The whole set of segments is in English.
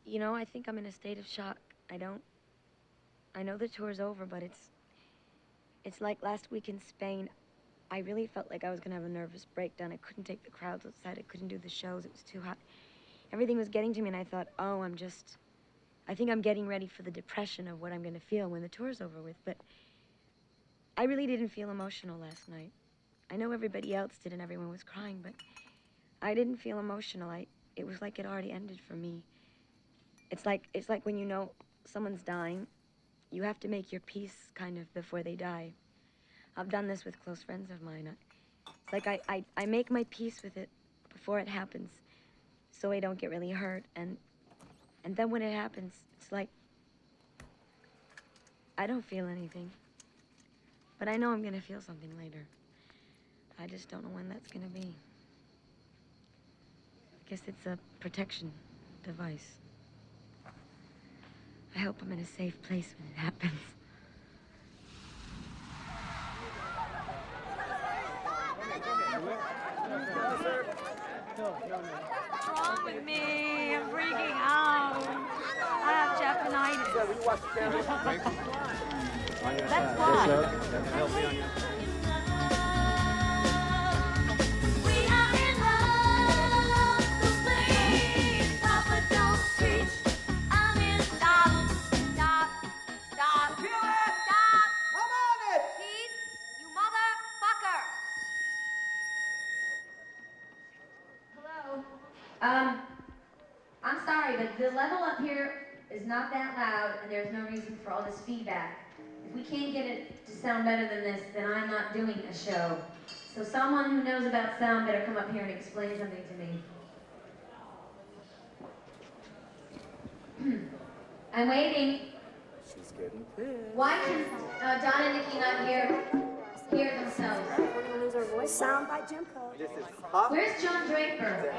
You know, I think I'm in a state of shock. I know the tour's over, but it's like last week in Spain. I really felt like I was gonna have a nervous breakdown. I couldn't take the crowds outside. I couldn't do the shows. It was too hot. Everything was getting to me, and I thought, oh, I think I'm getting ready for the depression of what I'm gonna feel when the tour's over with. But I really didn't feel emotional last night. I know everybody else did, and everyone was crying, but I didn't feel emotional. It was like it already ended for me. It's like when you know someone's dying, you have to make your peace kind of before they die. I've done this with close friends of mine. It's like I make my peace with it before it happens, so I don't get really hurt. And then when it happens, it's like I don't feel anything. But I know I'm gonna feel something later. I just don't know when that's gonna be. I guess it's a protection device. I hope I'm in a safe place when it happens. What's wrong with me? I'm freaking out. I have Japanitis. That's why. I'm sorry, but the level up here is not that loud, and there's no reason for all this feedback. If we can't get it to sound better than this, then I'm not doing a show. So someone who knows about sound better come up here and explain something to me. I'm waiting. She's getting pissed. Why can Don and Nikki not hear themselves? We're gonna lose our voice. Sound by Jim Cole. This is hot. Where's John Draper?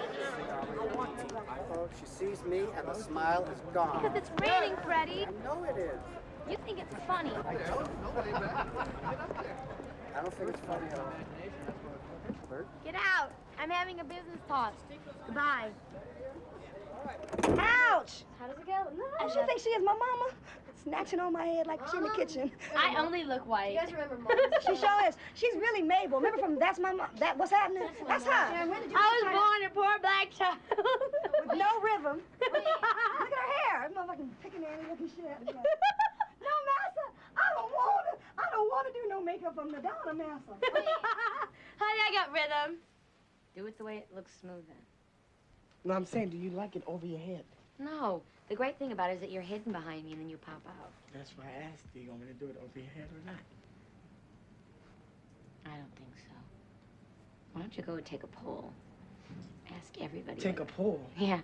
Oh, she sees me and the smile is gone. Because it's raining, Freddie. I know it is. You think it's funny. I don't think it's funny at all. Bert? Get out. I'm having a business talk. Goodbye. Ouch! How does it go? No. And she thinks she is my mama, snatching on my head like she in the kitchen. I only look white. You guys remember Mom? She sure is. She's really Mabel. Remember from That's My Mom? That What's Happening? That's her. I was born a poor black child. With no rhythm. Look at her hair. Motherfucking pickaninny looking shit. No, Massa. I don't want to do no makeup on Madonna, Massa. Honey, I got rhythm. Do it the way it looks smooth then. No, I'm saying, do you like it over your head? No. The great thing about it is that you're hidden behind me and then you pop out. That's why I asked, do you want me to do it over your head or not? I don't think so. Why don't you go and take a poll? Ask everybody. Take a poll? Yeah,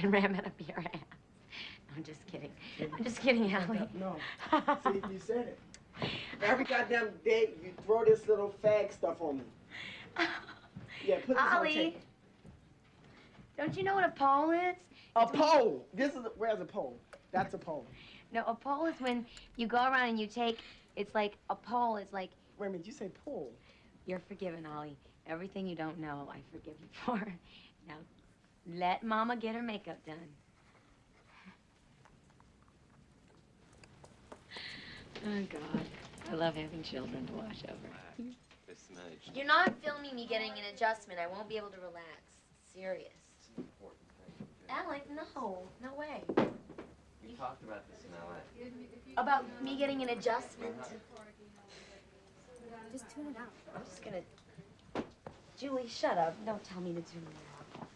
and ram it up your ass. No, I'm just kidding. I'm just kidding, Allie. No. See, you said it. Every goddamn day, you throw this little fag stuff on me. Yeah, put this on Ollie, tape. don't you know what a poll is? A pole. Where's a pole? That's a pole. No, a poll is when you go around and you take, it's like, a poll is like... Wait a minute, you say pole. You're forgiven, Ollie. Everything you don't know, I forgive you for. Now, let Mama get her makeup done. Oh, God. I love having children to watch over. You're not filming me getting an adjustment. I won't be able to relax. Serious. Alec, no. No way. We talked about this in LA. About me getting an adjustment. Just tune it out. I'm just gonna... Julie, shut up. Don't tell me to tune it out.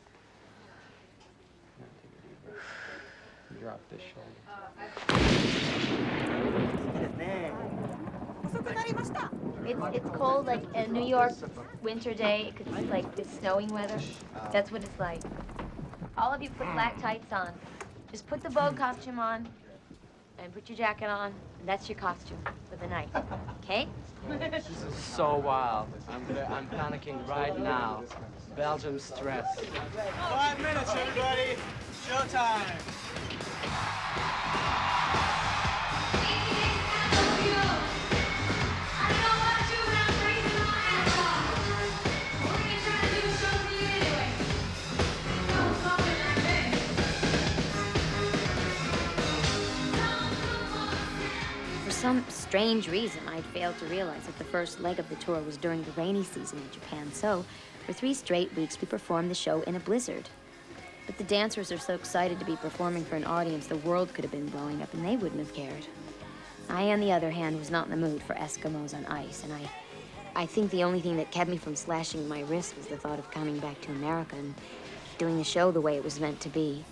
Drop this shoulder. It's cold like a New York winter day. It could be like it's snowing weather. That's what it's like. All of you put black tights on. Just put the boat costume on and put your jacket on. And that's your costume for the night. Okay? This is so wild. I'm panicking right now. Belgium stress. 5 minutes, everybody. Showtime. strange reason, I'd failed to realize that the first leg of the tour was during the rainy season in Japan, so for 3 straight weeks we performed the show in a blizzard. But the dancers are so excited to be performing for an audience the world could have been blowing up and they wouldn't have cared. I, on the other hand, was not in the mood for Eskimos on ice, and I think the only thing that kept me from slashing my wrist was the thought of coming back to America and doing the show the way it was meant to be.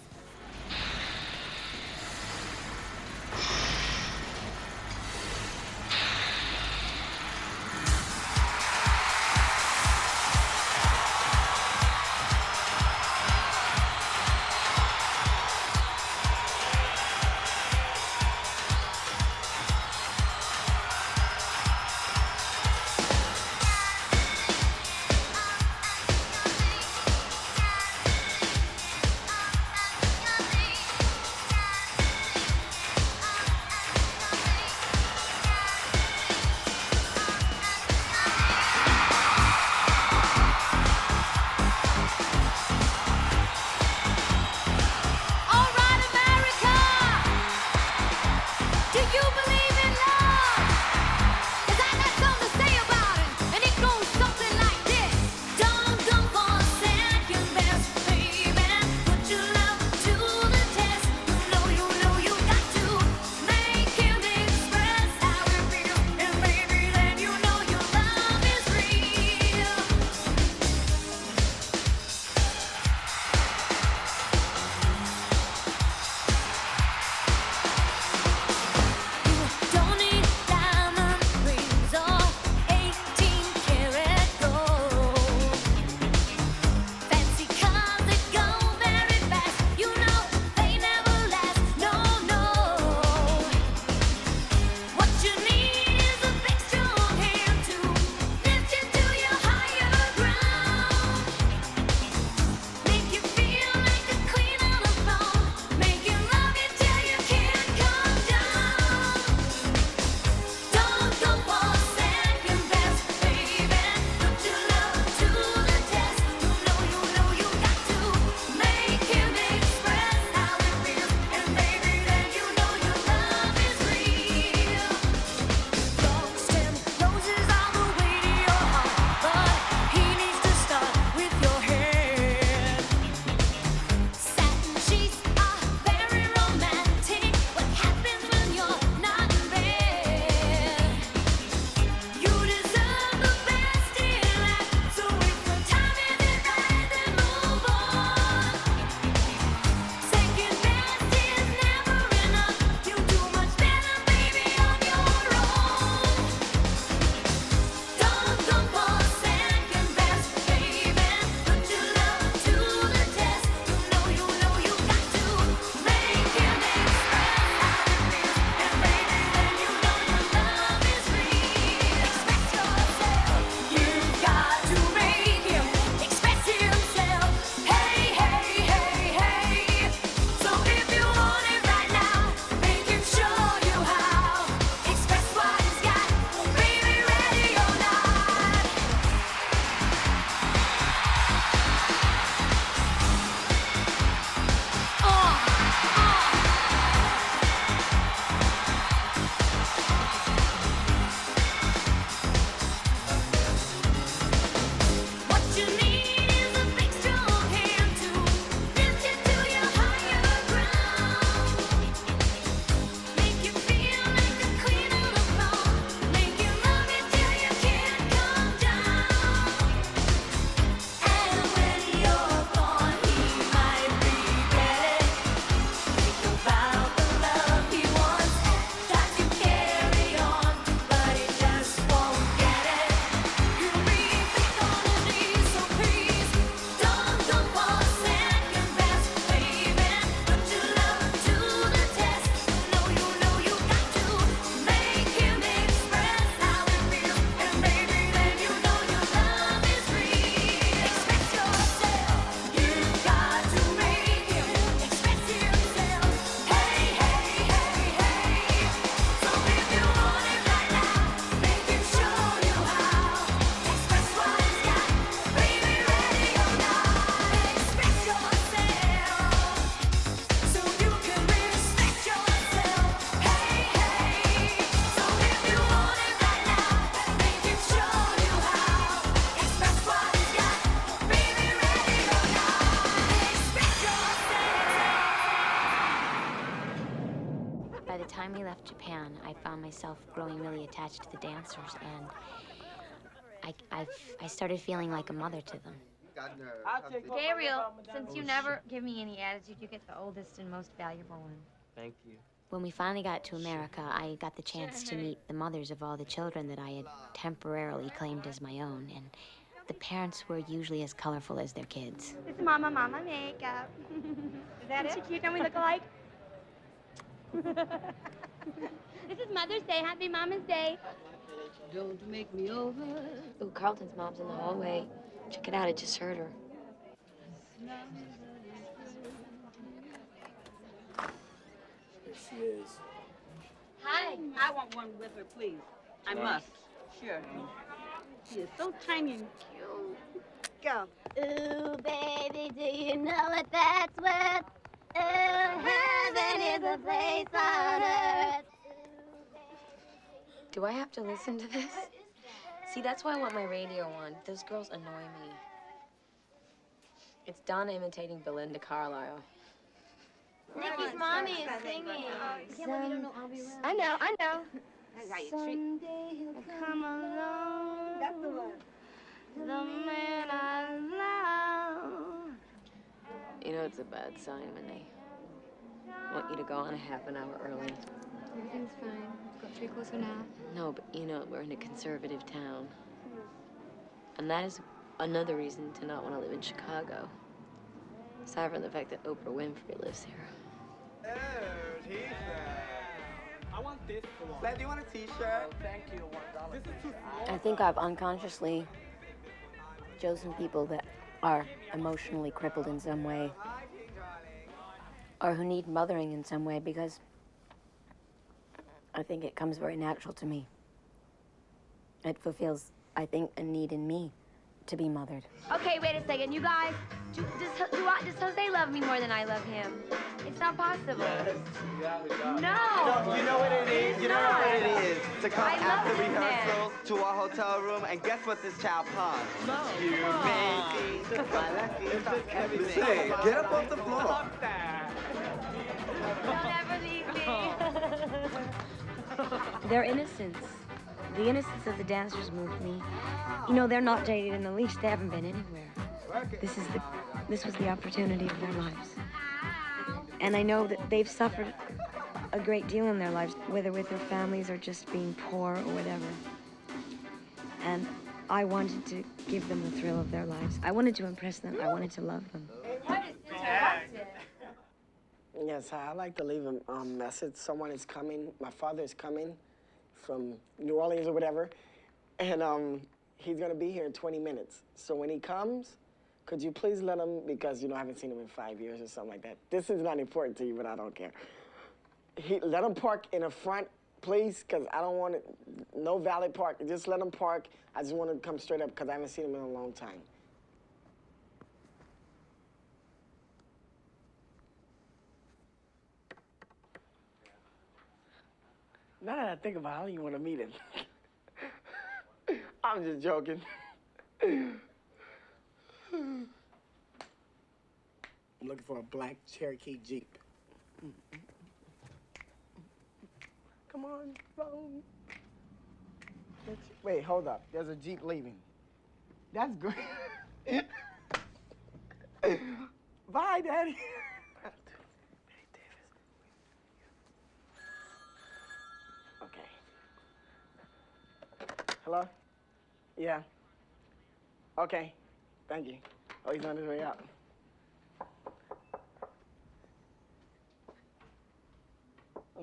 left Japan, I found myself growing really attached to the dancers, and I started feeling like a mother to them. Gabriel, since you never give me any attitude, you get the oldest and most valuable one. Thank you. When we finally got to America, I got the chance to meet the mothers of all the children that I had temporarily claimed as my own, and the parents were usually as colorful as their kids. It's Mama makeup. Is that it? Cute? Don't we look alike? This is Mother's Day. Happy Mama's Day. Don't make me over. Ooh, Carlton's mom's in the hallway. Check it out, I just heard her. She is. Hi. I want one with her, please. I must. Sure. She is so tiny and cute. Go. Ooh, baby, do you know what that's worth? Ooh, heaven is a place on earth. Do I have to listen to this? See, that's why I want my radio on. Those girls annoy me. It's Donna imitating Belinda Carlisle. Nikki's mommy is singing. Yeah, well, you don't know I'll be around. I know. Someday he'll come along. That's the one. The man I love. You know, it's a bad sign when they want you to go on a half an hour early. Everything's fine. Got 3 closer now. No, but you know, we're in a conservative town. And that is another reason to not want to live in Chicago. Aside from the fact that Oprah Winfrey lives here. Oh, t-shirt. I want this one. Glad you want a t-shirt? Thank you, $1. This is too small. I think I've unconsciously chosen people that are emotionally crippled in some way, or who need mothering in some way, because I think it comes very natural to me. It fulfills, I think, a need in me to be mothered. Okay, wait a second. You guys, does Jose love me more than I love him? It's not possible. No. You know what it is? You know what it is? To come I love after this man. rehearsals to our hotel room, and guess what this child pawns? You made me my lucky everything. Hey, get up off the floor. Don't ever leave me. Their innocence. The innocence of the dancers moved me. You know, they're not jaded in the least. They haven't been anywhere. This was the opportunity of their lives. And I know that they've suffered a great deal in their lives, whether with their families or just being poor or whatever. And I wanted to give them the thrill of their lives. I wanted to impress them. I wanted to love them. Yes, I'd like to leave a message. Someone is coming. My father is coming from New Orleans or whatever, and he's gonna be here in 20 minutes. So when he comes, could you please let him, because I haven't seen him in 5 years or something like that. This is not important to you, but I don't care. Let him park in the front, please, because I don't want it, no valet park. Just let him park. I just want to come straight up because I haven't seen him in a long time. Now that I think about it, I don't even want to meet him. I'm just joking. I'm looking for a black Cherokee Jeep. Come on, phone. Wait, hold up. There's a Jeep leaving. That's great. Bye, Daddy. Okay. Hello? Yeah. Okay. Thank you. Oh, he's on his way out.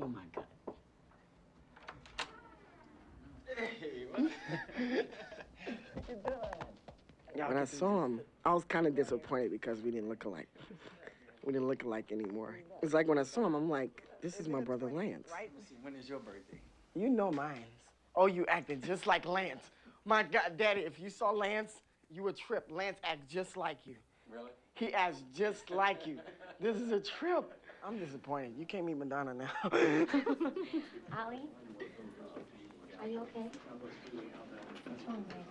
Oh, my God. Hey, what? When I saw him, I was kind of disappointed because we didn't look alike. We didn't look alike anymore. It's like when I saw him, I'm like, this is my brother Lance. When is your birthday? You know mine. Oh, you acted just like Lance. My God, Daddy, if you saw Lance, you would trip. Lance acts just like you. Really? He acts just like you. This is a trip. I'm disappointed. You can't meet Madonna now. Ollie? Are you okay? What's wrong, baby?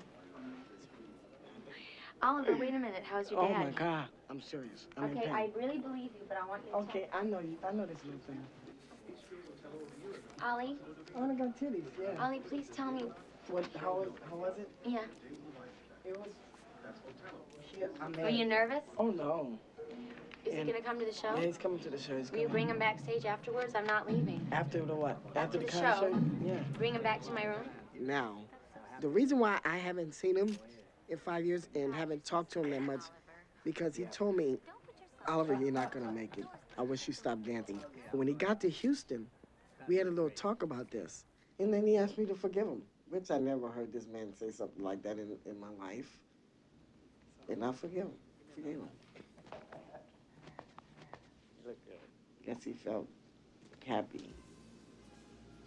Oliver, wait a minute. How's your dad? Oh, my God. I'm serious. I'm in Okay, pain. I really believe you, but I want you to Okay, I know you. I know this little thing. Ollie, Oh, I got titties, yeah. Ollie, please tell me. What, how was it? Yeah. It was, yeah, I mean. Are you nervous? Oh, no. Is he gonna come to the show? Yeah, he's coming to the show. He's Will you coming. bring him backstage afterwards? I'm not leaving. After the what? After the comedy show. Yeah. Bring him back to my room? Now, the reason why I haven't seen him in 5 years and haven't talked to him that much, because he told me, Oliver, you're not gonna make it. I wish you stopped dancing. When he got to Houston, we had a little talk about this. And then he asked me to forgive him, which I never heard this man say something like that in my life. And I forgive him. Forgave him. Guess he felt happy,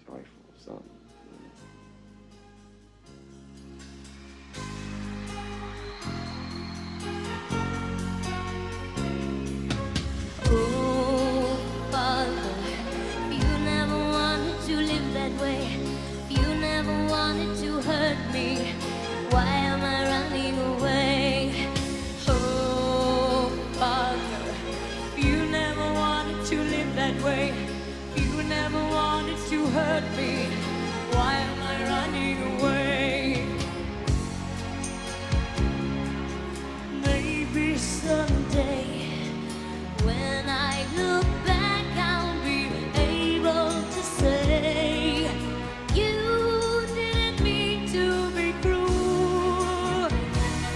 joyful, something. Oh, Father, you never wanted to live that way. You never wanted to hurt me. Why am I running away? Oh, Father, You never wanted to live that way. You never wanted to hurt me. Why am I running away? maybe someday when I look back, I'll be able to say you didn't mean to be cruel.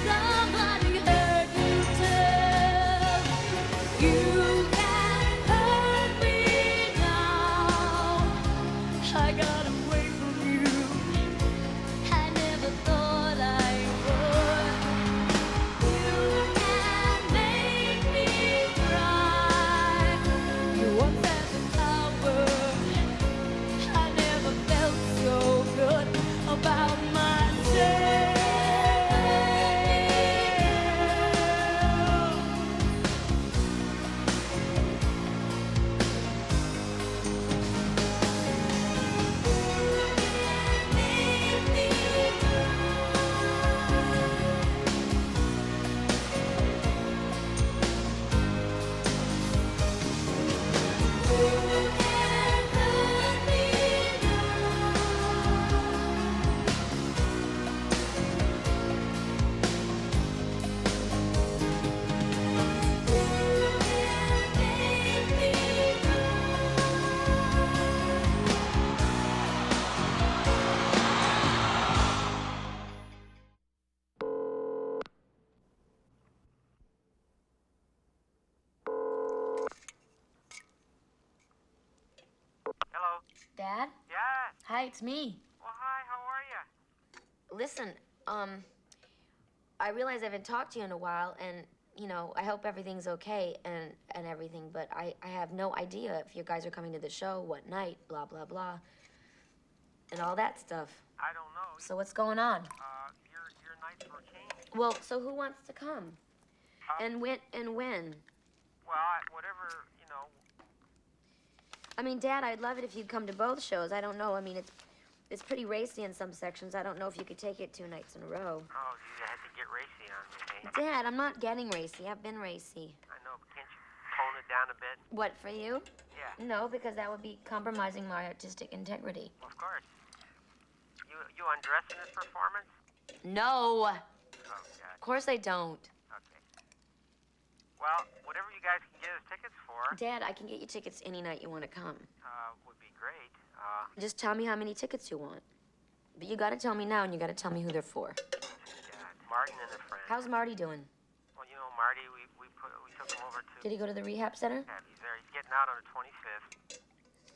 Somebody heard you tell. You can't hurt me now. I got away from you. I never thought I would. You can make me cry. You once had the power. I never felt so good about myself. Hello? Dad? Yes. Hi, it's me. Well, hi, how are you? Listen, I realize I haven't talked to you in a while, and, I hope everything's okay and everything, but I have no idea if you guys are coming to the show, what night, blah, blah, blah, and all that stuff. I don't know. So what's going on? Your nights were changed. Well, so who wants to come? And when? Well, whatever, I mean, Dad, I'd love it if you'd come to both shows. I don't know. I mean, it's pretty racy in some sections. I don't know if you could take it 2 nights in a row. Oh, you had to get racy on me, eh? Dad, I'm not getting racy. I've been racy. I know, but can't you tone it down a bit? What, for you? Yeah. No, because that would be compromising my artistic integrity. Of course. You undress in this performance? No. Oh, God. Of course I don't. Okay. Well, whatever you guys can get us tickets for, Dad, I can get you tickets any night you want to come. would be great. Just tell me how many tickets you want. But you got to tell me now, and you got to tell me who they're for. Yeah, Martin and a friend. How's Marty doing? Well, Marty, we took him over to... Did he go to the rehab center? Yeah, he's there. He's getting out on the 25th.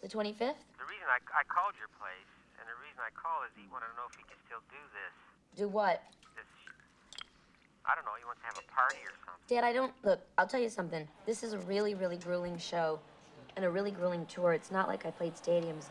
The 25th? The reason I called your place, and the reason I called is he wanted to know if he could still do this. Do what? I don't know, he wants to have a party or something. Dad, I don't... Look, I'll tell you something. This is a really, really grueling show and a really grueling tour. It's not like I played stadiums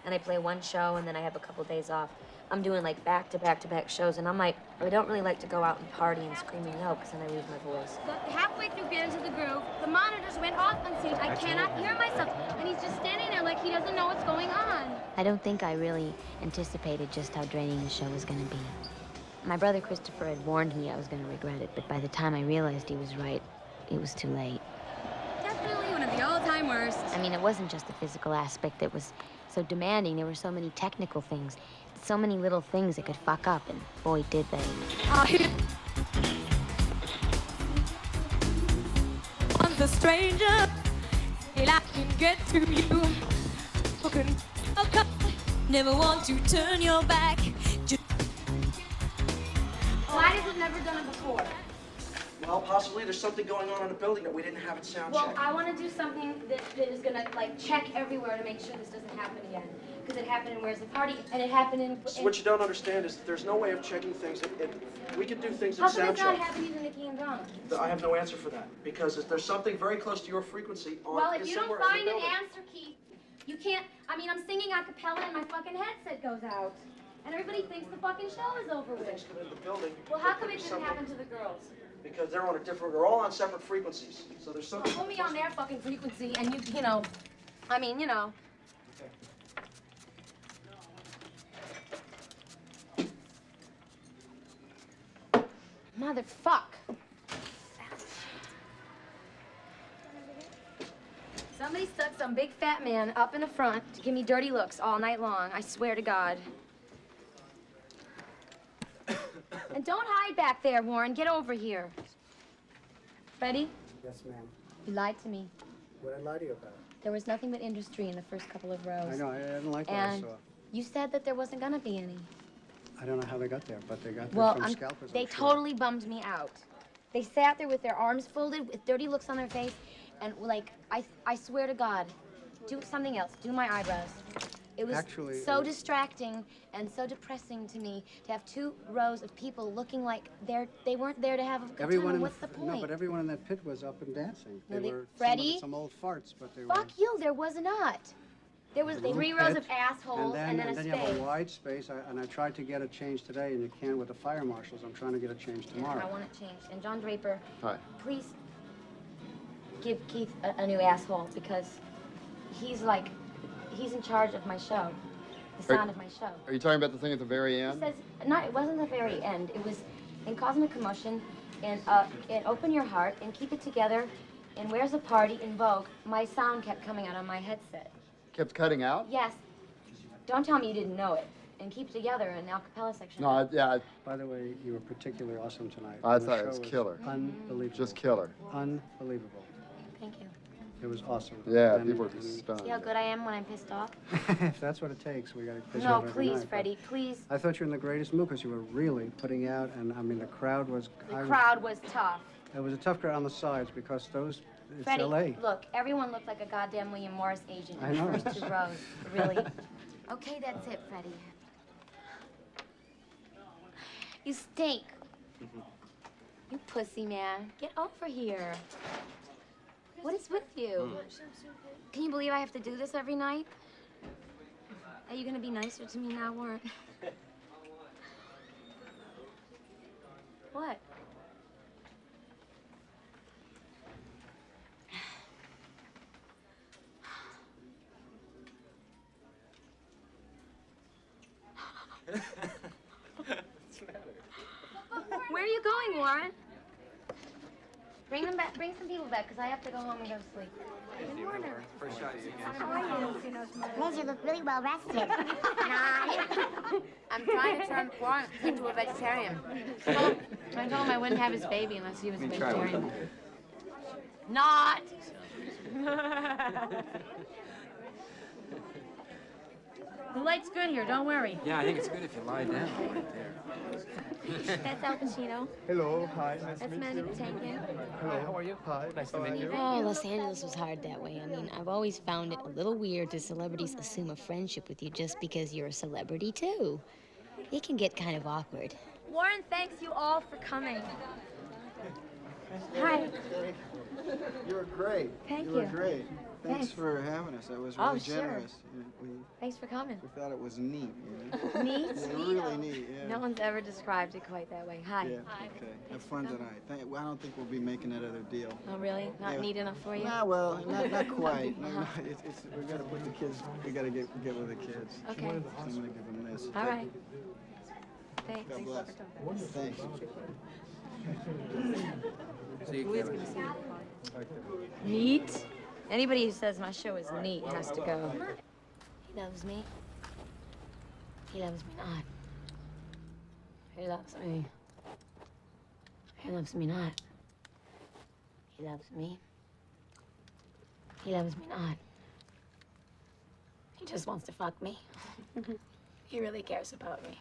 and I play one show and then I have a couple days off. I'm doing like back-to-back-to-back shows, and I don't really like to go out and party and scream and yell because then I lose my voice. But halfway through Get Into the Groove, the monitors went off on stage. I cannot hear myself. And he's just standing there like he doesn't know what's going on. I don't think I really anticipated just how draining the show was going to be. My brother Christopher had warned me I was going to regret it, but by the time I realized he was right, it was too late. Definitely one of the all-time worst. I mean, it wasn't just the physical aspect. It was so demanding. There were so many technical things, so many little things that could fuck up, and boy, did they. Once a stranger, and I can get to you. Never want to turn your back. Why has it never done it before? Well, possibly there's something going on in the building that we didn't have at sound Well, check. I want to do something that is going to, like, check everywhere to make sure this doesn't happen again. Because it happened in Where's the Party, and it happened in... So what you don't understand is that there's no way of checking things. We could do things How at come sound it's not check. happening to Nikki and Donna? I have no answer for that, because if there's something very close to your frequency on Well, if you don't somewhere in the find an building. answer, Keith, you can't... I mean, I'm singing a cappella and my fucking headset goes out. And everybody thinks the fucking show is over with. Things come in the building. Well, how there come could it be didn't something- happen to the girls? Because they're on a different, we're all on separate frequencies. So there's Well, something. put me on their fucking frequency and you know, I mean, you know. Motherfuck. Somebody stuck some big fat man up in the front to give me dirty looks all night long. I swear to God. And don't hide back there, Warren. Get over here. Freddie, Yes, ma'am. you lied to me. What did I lie to you about? There was nothing but industry in the first couple of rows. I know, I didn't like what I And saw. you said that there wasn't gonna be any. I don't know how they got there, but they got there Well, from scalpers. they I'm sure. totally bummed me out. They sat there with their arms folded, with dirty looks on their face, and like, I swear to God, do something else. Do my eyebrows. It was Actually, so distracting and so depressing to me to have 2 rows of people looking like they weren't there to have a good Everyone time. in What's the the point? No, but everyone in that pit was up and dancing. No, They they- were Freddie? some old farts, but they Fuck you, there was not. There was were. 3 rows of assholes and then a you space. have a wide space. And I tried to get a change today, and you can't with the fire marshals. I'm trying to get a change tomorrow. I want it changed. And John Draper, Hi. please give Keith a new asshole because he's in charge of my show, the sound of my show. Are you talking about the thing at the very He end? says, no, it wasn't the very end. It was in Cosmic Commotion, and Open Your Heart, and Keep It Together, and Where's the Party, in Vogue. My sound kept coming out on my headset. Kept cutting out? Yes. Don't tell me you didn't know it. And Keep It Together, an a cappella section. No, By the way, you were particularly awesome tonight. I The thought it show was killer. Unbelievable. Just killer. Unbelievable. Thank you. It was awesome. Yeah, And- people were and stunned. See how good I am when I'm pissed off? If that's what it takes, we got to piss you No, off every please, night, but Freddie, please. I thought you were in the greatest mood because you were really putting out, and I mean, the crowd was. The crowd was tough. It was a tough crowd on the sides because those. It's Freddie, L.A. look, everyone looked like a goddamn William Morris agent I in know. the first 2 rows. Really. Okay, that's it, Freddie. You stink. You pussy man. Get over here. What is with you? Can you believe I have to do this every night? Are you gonna be nicer to me now, Warren? What? Where are you going, Warren? Bring them back. Bring some people back, because I have to go home and go to sleep. Good morning. How are you? Liz, you look really well rested. I'm trying to turn Warren into a vegetarian. Well, I told him I wouldn't have his baby unless he was a Let me try one. vegetarian. Not. The light's good here, don't worry. Yeah, I think it's good if you lie down right there. That's Al Pacino. Hello, hi, nice That's to meet Mandy you. Patinkin. Hello, how are you? Hi, Nice to how meet are you. Oh, Los Angeles was hard that way. I mean, I've always found it a little weird to celebrities assume a friendship with you just because you're a celebrity, too. It can get kind of awkward. Warren, thanks you all for coming. Hi. You were great. Thank You were you. great. Thanks Thanks. for having us. That was Oh, really sure. generous. Thanks for coming. We thought it was neat. You know? Neat? Yeah, really neat. Yeah. No one's ever described it quite that way. Hi. Yeah. Okay. Have fun tonight. I don't think we'll be making that other deal. Oh, really? Not Yeah. neat enough for you? Nah, well, not quite. No, it's we gotta put the kids. We gotta get with the kids. Okay. So I'm gonna give them this. All right. Thanks. God bless. Thanks. Who is going to see it? Neat? Anybody who says my show is neat has to go. He loves me. He loves me not. He loves me. He loves me not. He loves me. He loves me not. He just wants to fuck me. He really cares about me.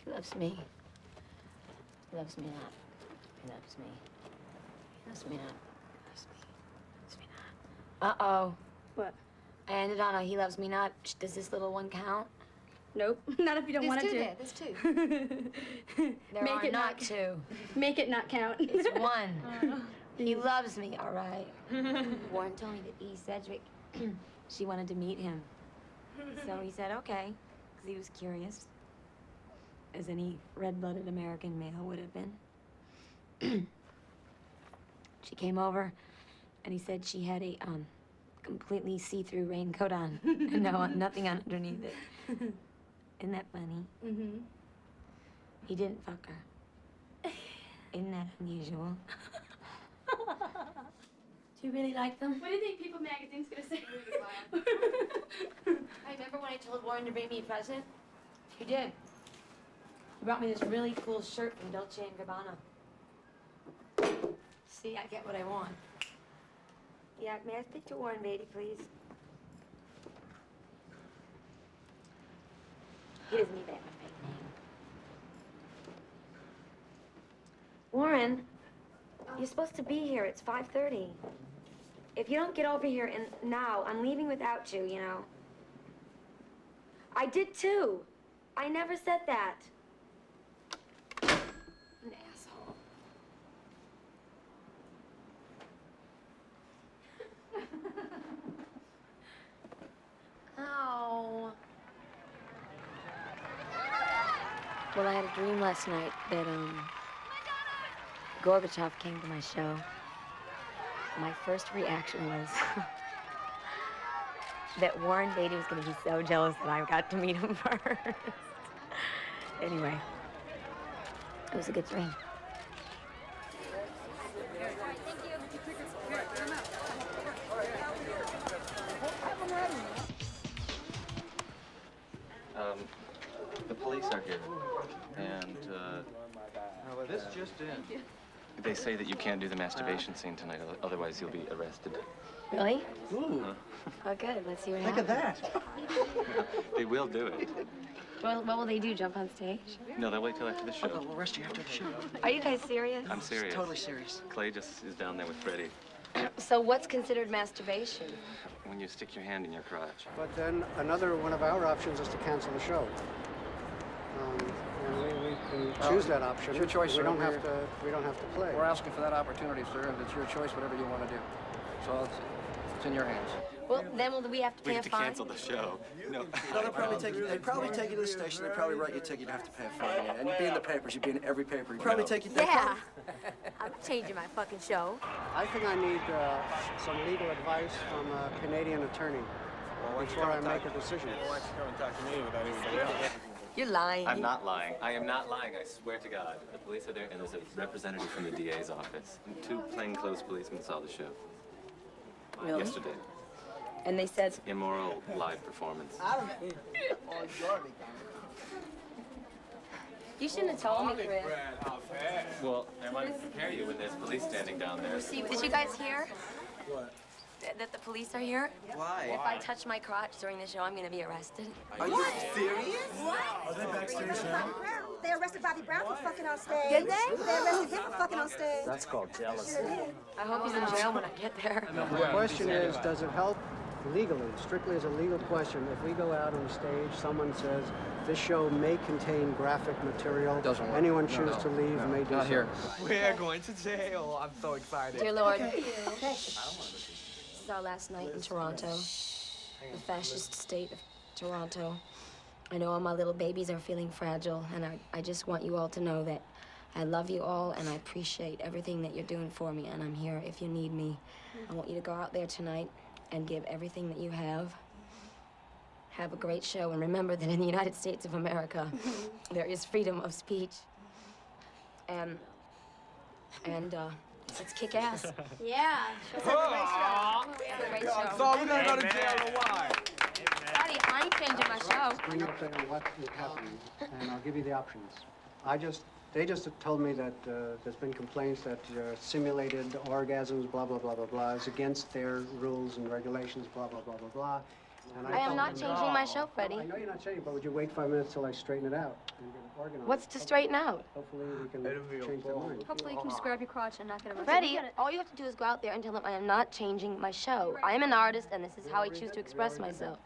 He loves me. He loves me not. He loves me. He loves me not. He loves me. He loves me not. Uh-oh. What? I ended on a he loves me not. Does this little one count? Nope. Not if you don't want it to. There's two. There Make are it not two. Make it not count. It's one. He loves me, all right. Warren told me that E. Sedgwick, she wanted to meet him. So he said, okay, because he was curious, as any red-blooded American male would have been. She came over, and he said she had a completely see-through raincoat on, and nothing underneath it. Isn't that funny? Mm-hmm. He didn't fuck her. Isn't that unusual? Do you really like them? What do you think People Magazine's gonna say? I remember when I told Warren to bring me a present? He did. He brought me this really cool shirt from Dolce & Gabbana. See, I get what I want. Yeah, may I speak to Warren Beatty, please? He doesn't even have a fake name. Warren, you're supposed to be here. It's 5:30. If you don't get over here now, I'm leaving without you, you know. I did too. I never said that. An asshole. Ow. Well, I had a dream last night that, Gorbachev came to my show. My first reaction was that Warren Beatty was going to be so jealous that I got to meet him first. Anyway, it was a good dream. The police are here, and well, this just in. They say that you can't do the masturbation scene tonight, otherwise you'll be arrested. Really? Ooh. Oh, good. Let's see what Look at happens. that. They will do it. Well, what will they do? Jump on stage? No, they'll wait till after the show. We'll arrest you after the show. Are you guys serious? I'm serious. Totally serious. Clay just is down there with Freddie. So what's considered masturbation? When you stick your hand in your crotch. But then another one of our options is to cancel the show. And we can choose that option. It's your choice, We sir. don't have to. We don't have to play. We're asking for that opportunity, sir, and it's your choice, whatever you want to do. So it's in your hands. Well, then we have to We pay have a to fine? cancel the show. No. No, they'll probably take you. They probably take you to the station. They probably write you a ticket. You have to pay a fine. Yeah. And you'd be in the papers. You'd be in every paper. You'd probably take you. Yeah. I'm changing my fucking show. I think I need some legal advice from a Canadian attorney before I make a decision. Why don't you come and talk to me without anybody else? You're lying. I'm not lying. I am not lying, I swear to God. The police are there, and there's a representative from the DA's office. And 2 plainclothes policemen saw the show. Really? Yesterday. And they said... Immoral live performance. You shouldn't have told me, Chris. Well, I wanted to prepare you when there's police standing down there. Did you guys hear? What? That the police are here? Why? If I touch my crotch during the show, I'm gonna be arrested. Are you serious? Are they backstage now? They arrested Bobby Brown for fucking on stage. Did they? They arrested him for fucking on stage. That's called jealousy. I hope he's in jail when I get there. The question is, does it help legally, strictly as a legal question, if we go out on stage, someone says, this show may contain graphic material. Doesn't work. Anyone No, choose no. to leave No, may do not so. here. We're going to jail. I'm so excited. Dear Lord, this is our last night in Toronto, the fascist state of Toronto. I know all my little babies are feeling fragile, and I just want you all to know that I love you all, and I appreciate everything that you're doing for me, and I'm here if you need me. I want you to go out there tonight and give everything that you have. Have a great show, and remember that in the United States of America, there is freedom of speech. And let's kick ass. Yeah. Have a great show. So we're gonna go to jail or why? Buddy, my show. Bring up there what is happening, and I'll give you the options. They just told me that there's been complaints that simulated orgasms, blah, blah, blah, blah, blah, is against their rules and regulations, blah, blah, blah, blah, blah. And I am not changing my show, Freddie. I know you're not changing, but would you wait 5 minutes till I straighten it out and get it organized? What's to straighten out? Hopefully we can change their mind. Hopefully you can just grab your crotch and not get arrested. Freddie, all you have to do is go out there and tell them I am not changing my show. I am an artist, and this is how I choose to express myself.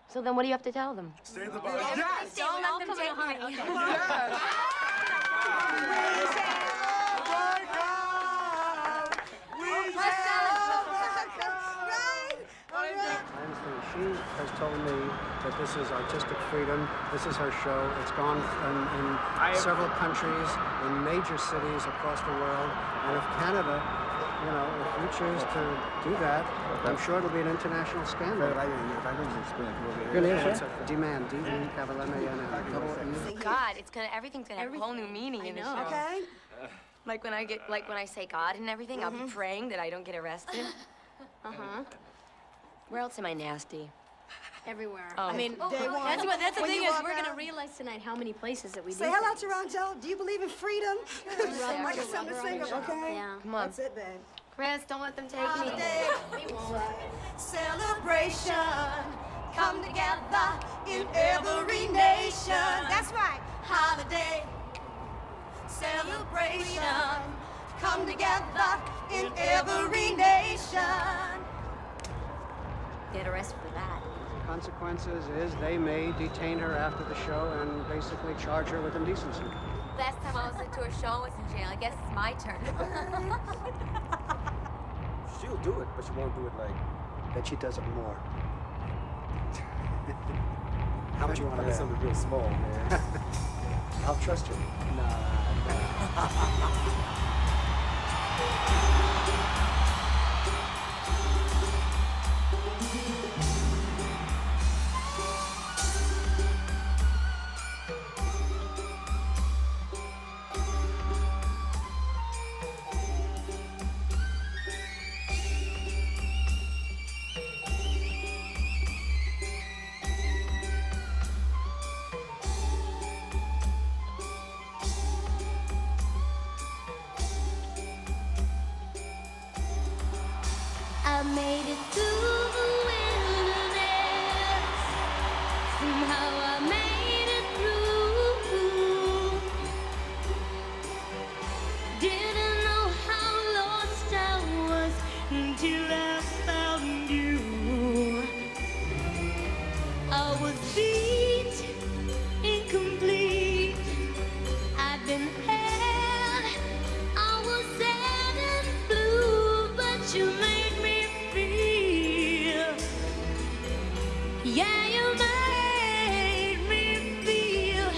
So then what do you have to tell them? Stay in the bar. Yes! Don't let them take me. She has told me that this is artistic freedom. This is her show. It's gone in several countries, in major cities across the world. And if Canada, you know, if you choose to do that, I'm sure it'll be an international scandal. Demand, D-E-M-A-N-N. God, everything's gonna have a whole new meaning in this show. Okay. Like when I say God and everything, I'll be praying that I don't get arrested. Where else am I nasty? Everywhere. Oh. I mean, That's the when thing you is walk we're gonna out- realize tonight how many places that we Say do hello things. to Ronjo. Do you believe in freedom? I got something to sing, okay? Yeah. Come on. That's it, babe. Chris, don't let them take me. Holiday, celebration, come together in every nation. That's right. Holiday, celebration, come together in every nation. Get arrested for that. Consequences is they may detain her after the show and basically charge her with indecency. Last time I was into a show, I was in jail. I guess it's my turn. She'll do it, but she won't do it like. Bet she does it more. How much you want to Like bet? something real small, man. I'll trust you. I made it through the wilderness. Somehow I made it through. Didn't know how lost I was until I found you. I was beat, incomplete. I'd been held. I was sad and blue, but you made me feel. Yeah, you made me feel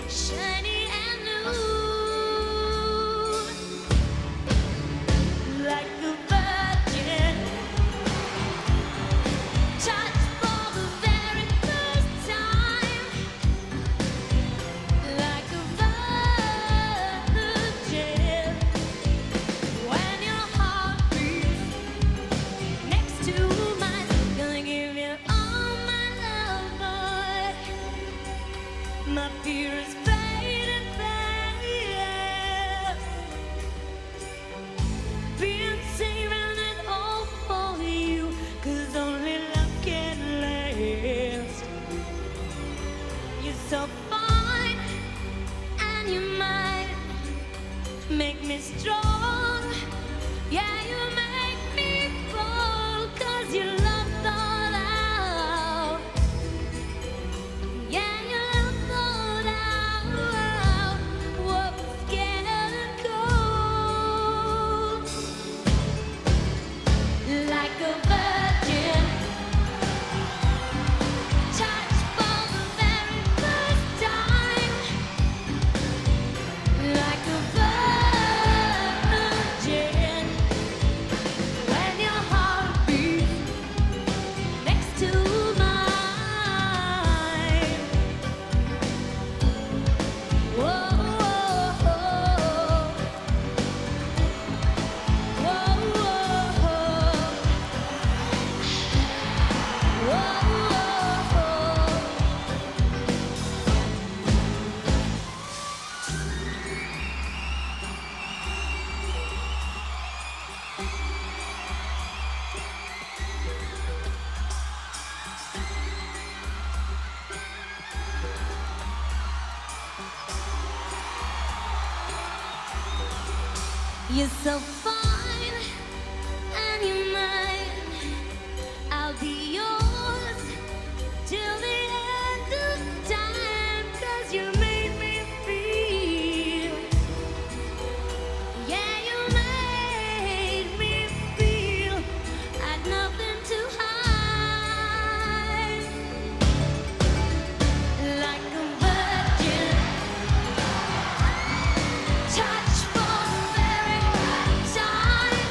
shiny and new, like a virgin touched for the very first time, like a virgin when your heart beats next to mine. Gonna give you all my love. You're so fine and you're mine. I'll be yours till the end of time. 'Cause you made me feel, yeah, you made me feel I'd nothing to hide. Like a virgin, touch for the very time.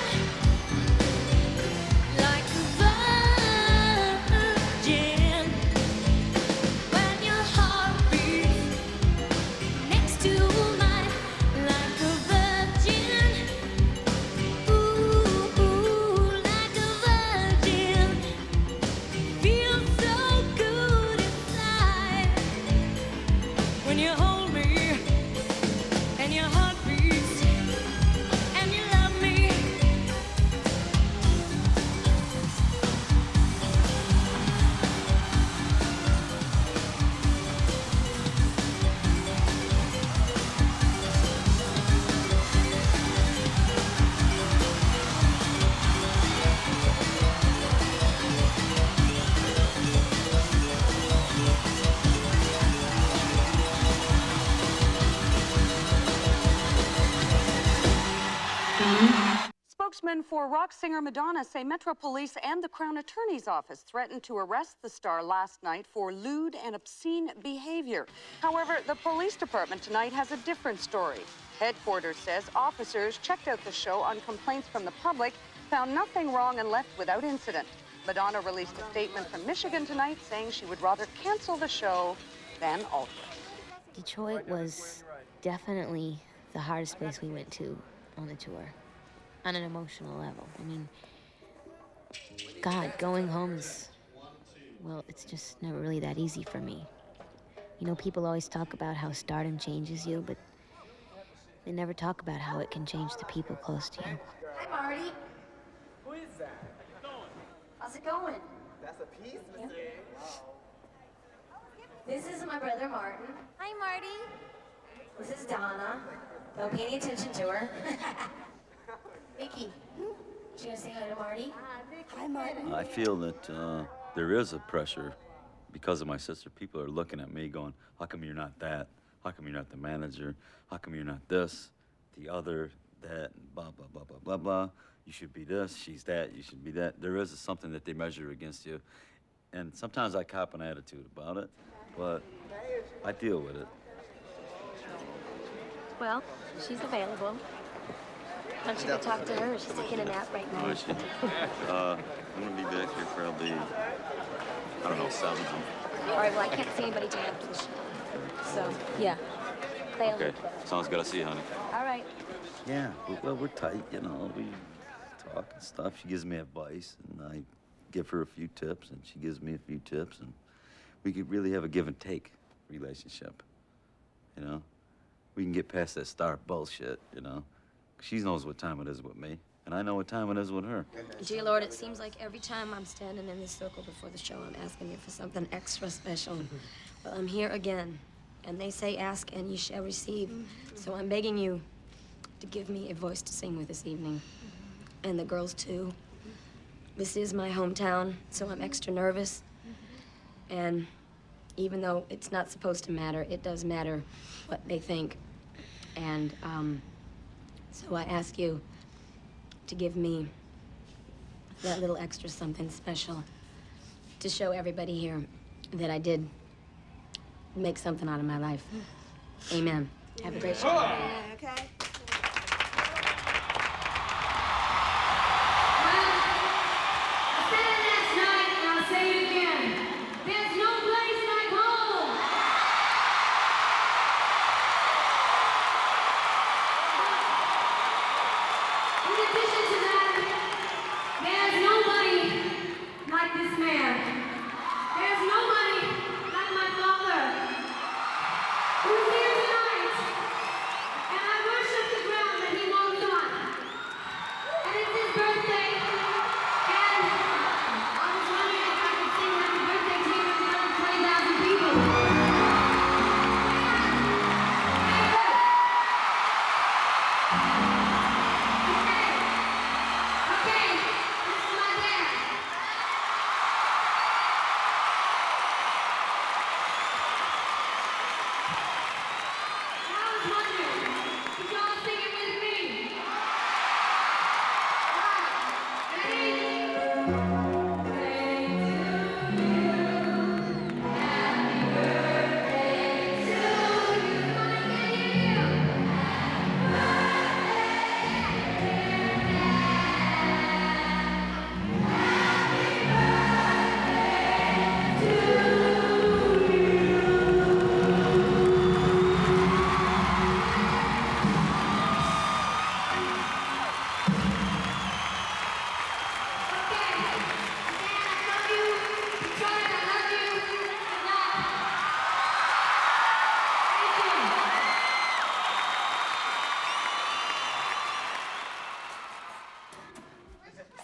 Like a virgin, when your heart beats next to mine. Like a virgin, ooh, like a virgin. Feels so good inside when you hold me and your heart beats and you love me. Spokesmen for rock singer Madonna say Metro Police and the Crown Attorney's Office threatened to arrest the star last night for lewd and obscene behavior. However, the police department tonight has a different story. Headquarters says officers checked out the show on complaints from the public, found nothing wrong, and left without incident. Madonna released a statement from Michigan tonight saying she would rather cancel the show than alter it. Detroit was definitely the hardest place we went to on the tour, on an emotional level. I mean, God, going home is, well, it's just never really that easy for me. You know, people always talk about how stardom changes you, but they never talk about how it can change the people close to you. Hi, Marty. Who is that? How's it going? That's a piece, Mr. This is my brother, Martin. Hi, Marty. This is Donna. Don't pay any attention to her. Vicky, you gonna say hi to Marty? Hi, Martin. I feel that there is a pressure because of my sister. People are looking at me going, how come you're not that? How come you're not the manager? How come you're not this, the other, that, blah, blah, blah, blah, blah, blah. You should be this, she's that, you should be that. There is something that they measure against you. And sometimes I cop an attitude about it, but I deal with it. Well, she's available. Why don't you go talk to her? She's taking a nap right now. Oh, is she? I'm gonna be back here probably, I don't know, 7. All right, well, I can't see anybody till after the show. So, yeah. Play Okay, sounds good. I'll see you, honey. All right. Yeah, well, we're tight, you know. We talk and stuff. She gives me advice, and I give her a few tips, and she gives me a few tips, and we could really have a give and take relationship, you know? We can get past that star bullshit, you know? She knows what time it is with me, and I know what time it is with her. Dear Lord, it seems like every time I'm standing in this circle before the show, I'm asking you for something extra special. Well, I'm here again, and they say ask and you shall receive. So I'm begging you to give me a voice to sing with this evening, and the girls too. This is my hometown, so I'm extra nervous, and even though it's not supposed to matter, it does matter what they think. And so I ask you to give me that little extra something special to show everybody here that I did make something out of my life. Amen. Have a great show. Okay.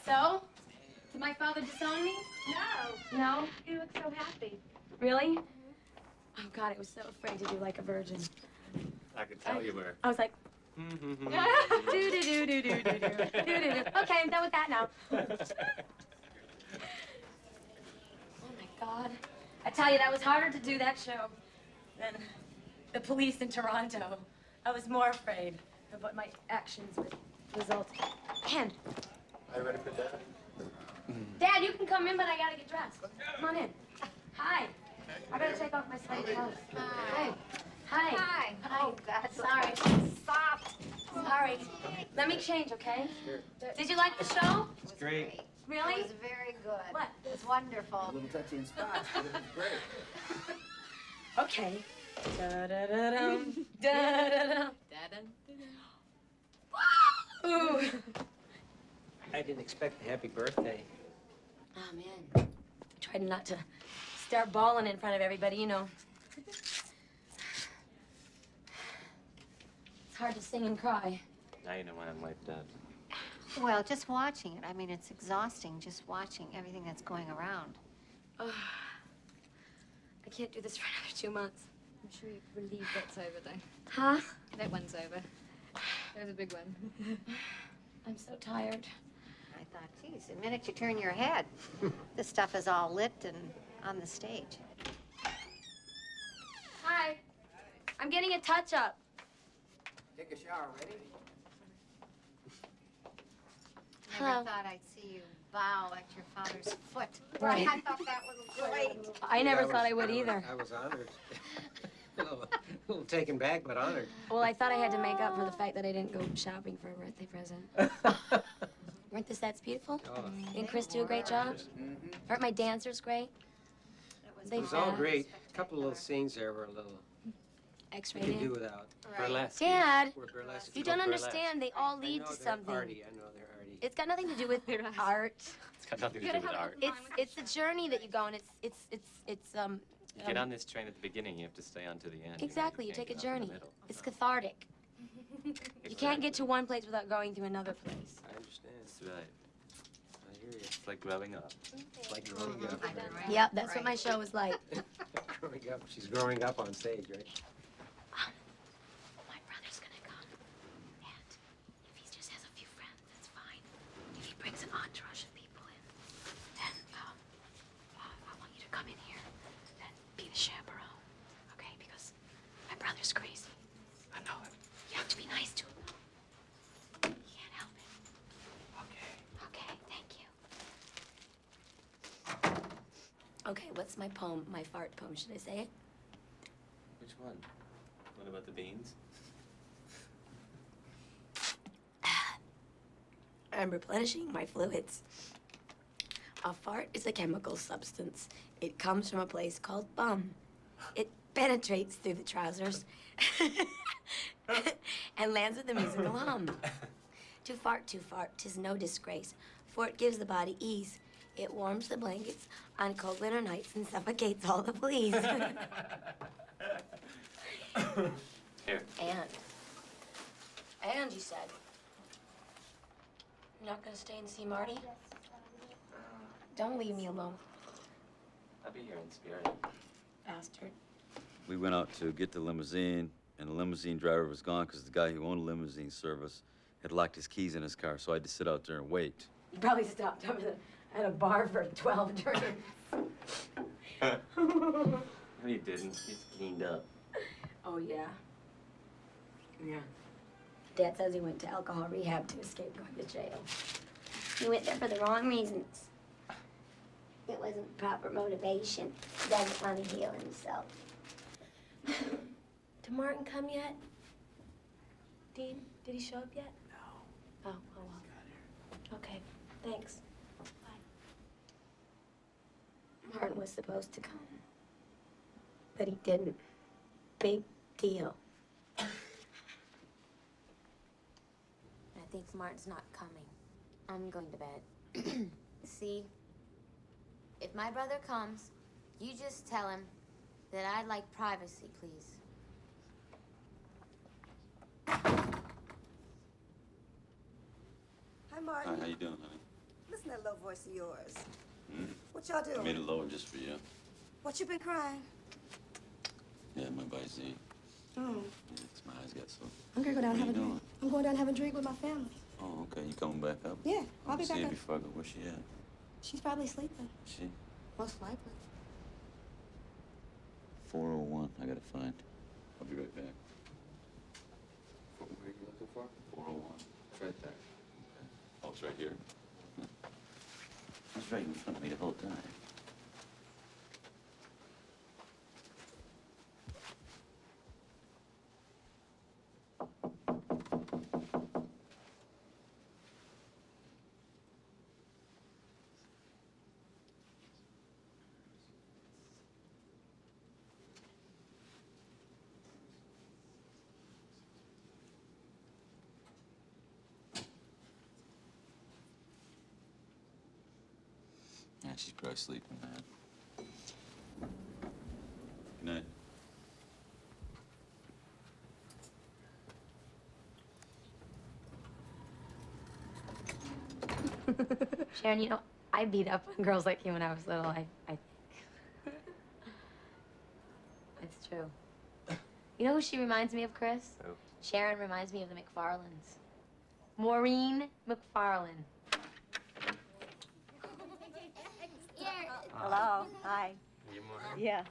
So? Did my father disown me? No. No? You look so happy. Really? Oh, God, I was so afraid to do like a virgin. I could tell you were. I was like, do-do-do-do-do-do-do-do-do. Okay, I'm done with that now. Oh, my God. I tell you, that was harder to do that show than the police in Toronto. I was more afraid of what my actions would result in. And, Are you ready for that? Dad, you can come in, but I gotta get dressed. Come on in. Hi. I gotta take off my sweaty clothes. Hi. Hi. Hi. Oh, God, sorry. Stop. Sorry. Let me change, okay? Sure. Did you like the show? It's great. Really? It was very good. What? It was wonderful. A little touchy in spots, but it was great. Okay. Da-da-da-dum. Da-da-dum. Ooh. I didn't expect a happy birthday. Oh, man. I tried not to start bawling in front of everybody, you know. It's hard to sing and cry. Now you know why I'm wiped out. Well, just watching it. I mean, it's exhausting just watching everything that's going around. Oh, I can't do this for another 2 months. I'm sure you're relieved that's over, though. Huh? That one's over. That was a big one. I'm so tired. I thought, geez, the minute you turn your head, this stuff is all lit and on the stage. Hi. I'm getting a touch-up. Take a shower, ready? Never Hello. thought I'd see you bow at your father's foot. Right. I thought that was great. I never thought I would either. I was honored. a little taken back, but honored. Well, I thought I had to make up for the fact that I didn't go shopping for a birthday present. Weren't the sets beautiful? Oh. Didn't Chris do a great job? Aren't my dancers great? It was all great. A couple of little scenes there were a little. You X-rated. could do without. Burlesque. Dad, We're burlesque. you don't Burlesque. understand. They all lead I know to they're something. arty. I know they're arty. It's got nothing to do with art. It's got nothing to do with art. It's the journey that you go on. It's You get on this train at the beginning, you have to stay on to the end. Exactly. You can't take a get off in the journey. middle. It's cathartic. You can't get to one place without going to another place. I understand. That's right. I hear you. It's like growing up. It's like growing up. Yep, that's what my show was like. Growing up. She's growing up on stage, right? My brother's gonna come, and if he just has a few friends, that's fine. If he brings an entourage of people in, then I want you to come in here and be the chaperone, okay? Because my brother's crazy. I know it. You have to be nice to him, though. He can't help it. Okay. Okay, thank you. Okay, what's my poem? My fart poem, should I say it? Which one? What about the beans? I'm replenishing my fluids. A fart is a chemical substance. It comes from a place called bum. It penetrates through the trousers and lands with a musical hum. To fart, 'tis no disgrace, for it gives the body ease. It warms the blankets on cold winter nights and suffocates all the fleas. Here. And you said, you're not gonna stay and see Marty? Don't leave me alone, I'll be here in spirit. bastard. We went out to get the limousine, and the limousine driver was gone because the guy who owned the limousine service had locked his keys in his car, so I had to sit out there and wait. You probably stopped up at a bar for 12 drinks. No, he didn't. He's cleaned up. Oh, yeah. Yeah. Dad says he went to alcohol rehab to escape going to jail. He went there for the wrong reasons. It wasn't proper motivation. He doesn't want to heal himself. Did Martin come yet? Dean, did he show up yet? No. Oh, well. Okay, thanks. Martin was supposed to come, but he didn't. Big deal. I think Martin's not coming. I'm going to bed. See, if my brother comes, you just tell him that I'd like privacy, please. Hi, Martin. Hi, how you doing, honey? Listen to that low voice of yours. Hmm? What y'all I doing? made it lower just for you. What you been crying? Yeah, my body's Z. Mm. Yeah, 'cause my eyes got so. I'm gonna go down and have a What you drink. I'm going down and have a drink with my family. Oh, okay. You coming back up? Yeah, I'll be see back her up. before I go. Where's she at? She's probably sleeping. She? Most likely. 401. I gotta find. I'll be right back. Where are you looking for? 401. It's right there. Okay. Oh, it's right here. It's right in front of me the whole time. Yeah, she's probably sleeping, man. Good night. Sharon, you know, I beat up on girls like you when I was little, I think. It's true. You know who she reminds me of, Chris? Who? Sharon reminds me of the McFarlanes. Maureen McFarlane. Hello. Hi. You more? Yeah.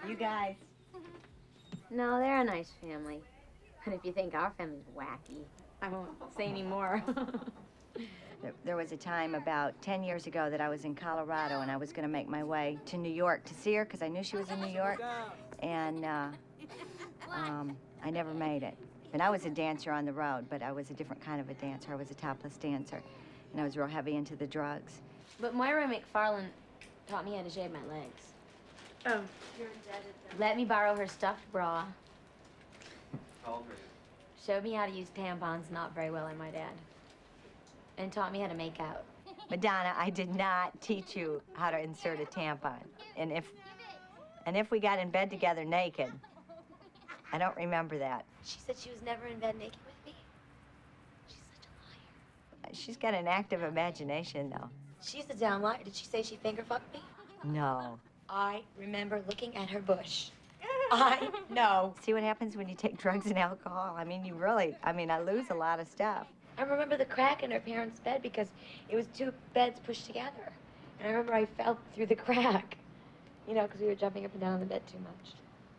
You guys. No, they're a nice family. And if you think our family's wacky, I won't say any more. There was a time about 10 years ago that I was in Colorado and I was going to make my way to New York to see her because I knew she was in New York. And I never made it. And I was a dancer on the road, but I was a different kind of a dancer. I was a topless dancer. And I was real heavy into the drugs. But Moira McFarlane taught me how to shave my legs. Oh. Let me borrow her stuffed bra. How old are you? Showed me how to use tampons, not very well, I might add. And taught me how to make out. Madonna, I did not teach you how to insert a tampon. And if we got in bed together naked, I don't remember that. She said she was never in bed naked with me. She's such a liar. She's got an active imagination, though. She's a down liar. Did she say she finger fucked me? No. I remember looking at her bush. I know. See what happens when you take drugs and alcohol? I mean, I lose a lot of stuff. I remember the crack in her parents' bed because it was two beds pushed together. And I remember I fell through the crack, you know, because we were jumping up and down on the bed too much,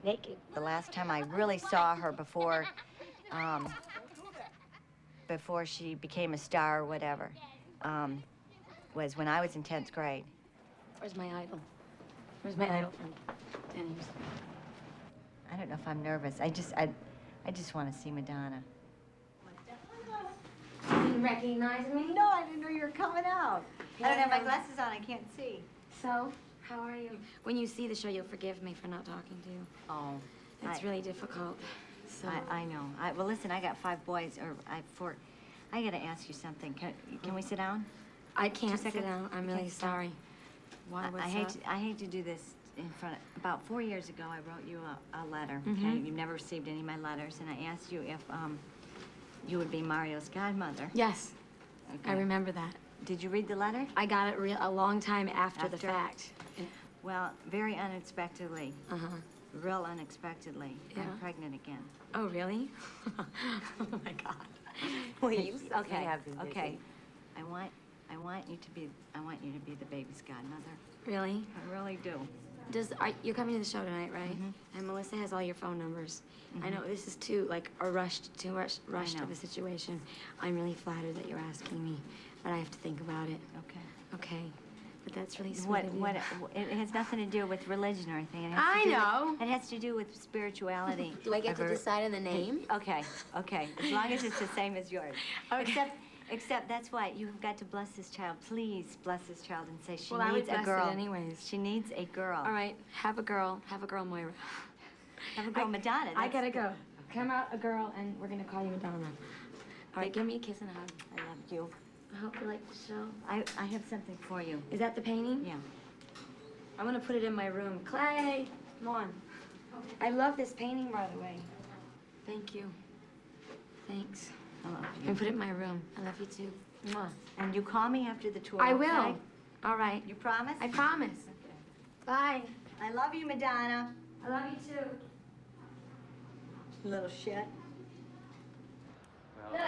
naked. The last time I really saw her before she became a star or whatever, was when I was in 10th grade. Where's my idol? Where's my idol from 10 years? I don't know if I'm nervous. I just want to see Madonna. You didn't recognize me? No, I didn't know you were coming out. I don't have my glasses on. I can't see. So, how are you? When you see the show, you'll forgive me for not talking to you. Oh. It's really difficult. So. I know. Well, listen, I got 5 boys, or 4. I got to ask you something. Can we sit down? I can't sit down. I'm really sorry. Why? What's I hate to do this in front of. About 4 years ago, I wrote you a letter. Okay, Mhm. you've never received any of my letters, and I asked you if you would be Mario's godmother. Yes. Okay. I remember that. Did you read the letter? I got it a long time after the fact. Well, very unexpectedly. Uh-huh. Real unexpectedly. Yeah. I'm pregnant again. Oh, really? Oh, my God. Please. Okay. You have been busy. Okay. I want you to be the baby's godmother. Really? I really do. You're coming to the show tonight, right? Mm-hmm. And Melissa has all your phone numbers. I Mhm. know this is too rushed know. of a situation. I'm really flattered that you're asking me, but I have to think about it. Okay. Okay. but that's really sweet of you. It has nothing to do with religion or anything. It has I to do know. With, it has to do with spirituality. Do I get to decide on the name? Okay. As long as it's the same as yours. Okay. Except that's why you've got to bless this child. Please bless this child and say she Well, I would needs a bless girl. it anyways. She needs a girl. All right, have a girl, Moira. Have a girl, Madonna. I gotta go. Come out a girl, and we're gonna call you Madonna. All right, give me a kiss and a hug. I love you. I hope you like the show. I have something for you. Is that the painting? Yeah. I'm gonna put it in my room. Clay, come on. I love this painting, by the way. Thank you. Thanks. I love I'm you. gonna put it in my room. I love you too. Mwah. And you call me after the tour. I okay? will. All right. You promise? I promise. Bye. I love you, Madonna. I love you too. Little shit. Look.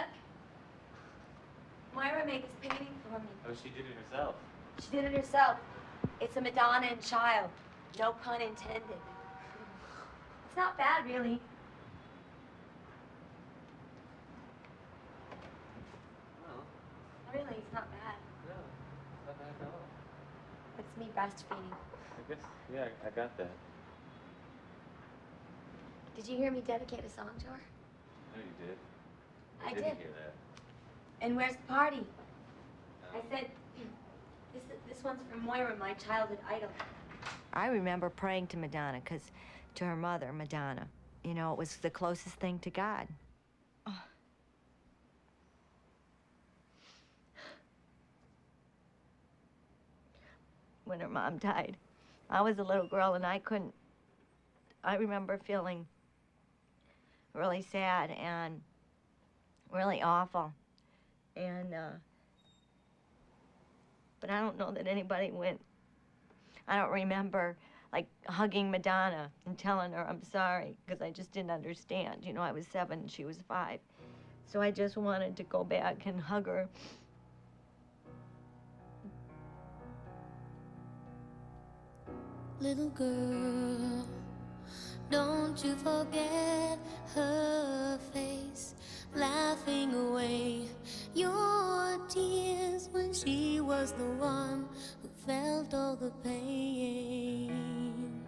Moira made this painting for me. Oh, she did it herself. She did it herself. It's a Madonna and child. No pun intended. It's not bad, really. Well, Really, it's not bad. no, it's not bad at all. It's me breastfeeding. I guess, yeah, I got that. Did you hear me dedicate a song to her? No, you did. I didn't did. hear that. And where's the party? I said, this one's for Moira, my childhood idol. I remember praying to Madonna, to her mother, Madonna. You know, it was the closest thing to God. When her mom died, I was a little girl and I remember feeling really sad and really awful. And, but I don't know that anybody went. I don't remember, like, hugging Madonna and telling her I'm sorry, because I just didn't understand. You know, I was 7 and she was 5. So I just wanted to go back and hug her. Little girl, don't you forget her face, laughing away your tears when she was the one who felt all the pain.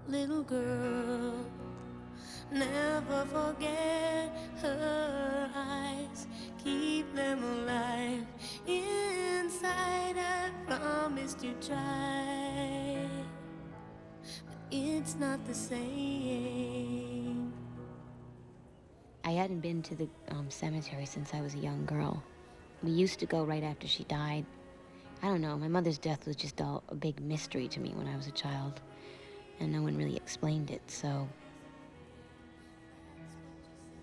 Little girl, never forget her eyes, keep them alive inside. I promise to try, but it's not the same. I hadn't been to the cemetery since I was a young girl. We used to go right after she died. I don't know, my mother's death was just all a big mystery to me when I was a child, and no one really explained it, so.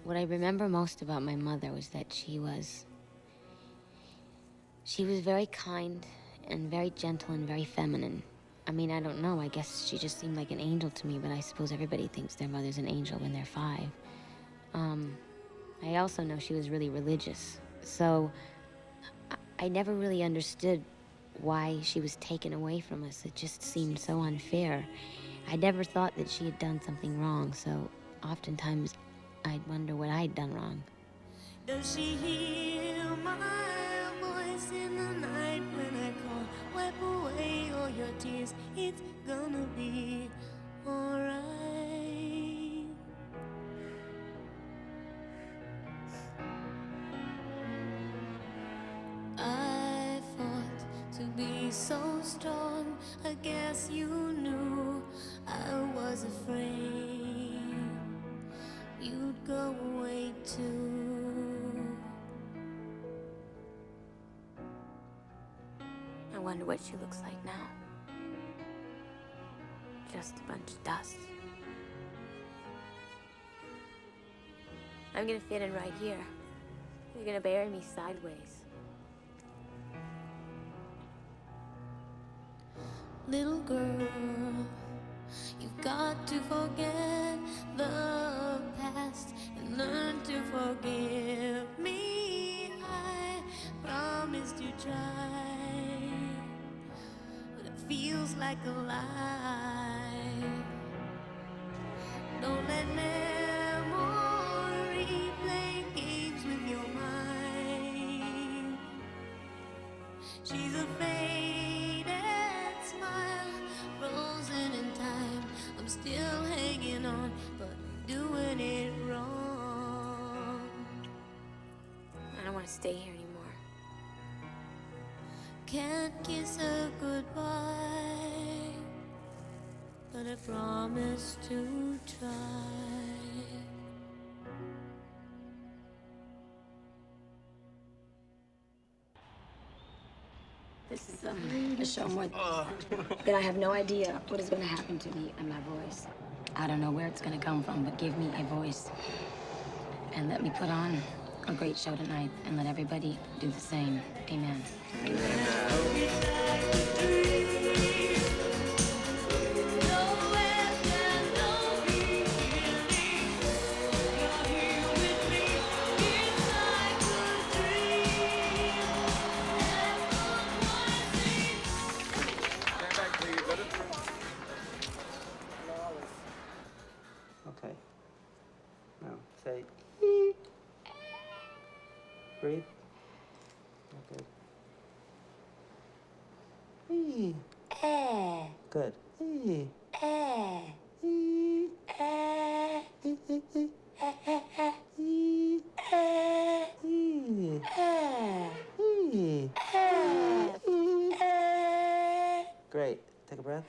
What I remember most about my mother was that she was very kind and very gentle and very feminine. I mean, I don't know, I guess she just seemed like an angel to me, but I suppose everybody thinks their mother's an angel when they're 5. I also know she was really religious, so I never really understood why she was taken away from us. It just seemed so unfair. I never thought that she had done something wrong, so oftentimes I'd wonder what I'd done wrong. Does she hear my voice in the night when I call? Wipe away all your tears, it's gonna be alright. I fought to be so strong, I guess you knew I was afraid you'd go away too. I wonder what she looks like now. Just a bunch of dust. I'm gonna fit in right here. You're gonna bury me sideways. Little girl, you've got to forget the past and learn to forgive me. I promise to try, but it feels like a lie. Don't let memory play games with your mind. She's a faded smile, frozen in time. I'm still hanging on, but doing it wrong. I don't want to stay here anymore. Can't kiss her goodbye, but I promise to try. This is a show more that I have no idea what is going to happen to me and my voice. I don't know where it's going to come from, but give me a voice. And let me put on a great show tonight and let everybody do the same. Amen. Okay. Now, say, breathe. Okay. Good. Great. Take a breath.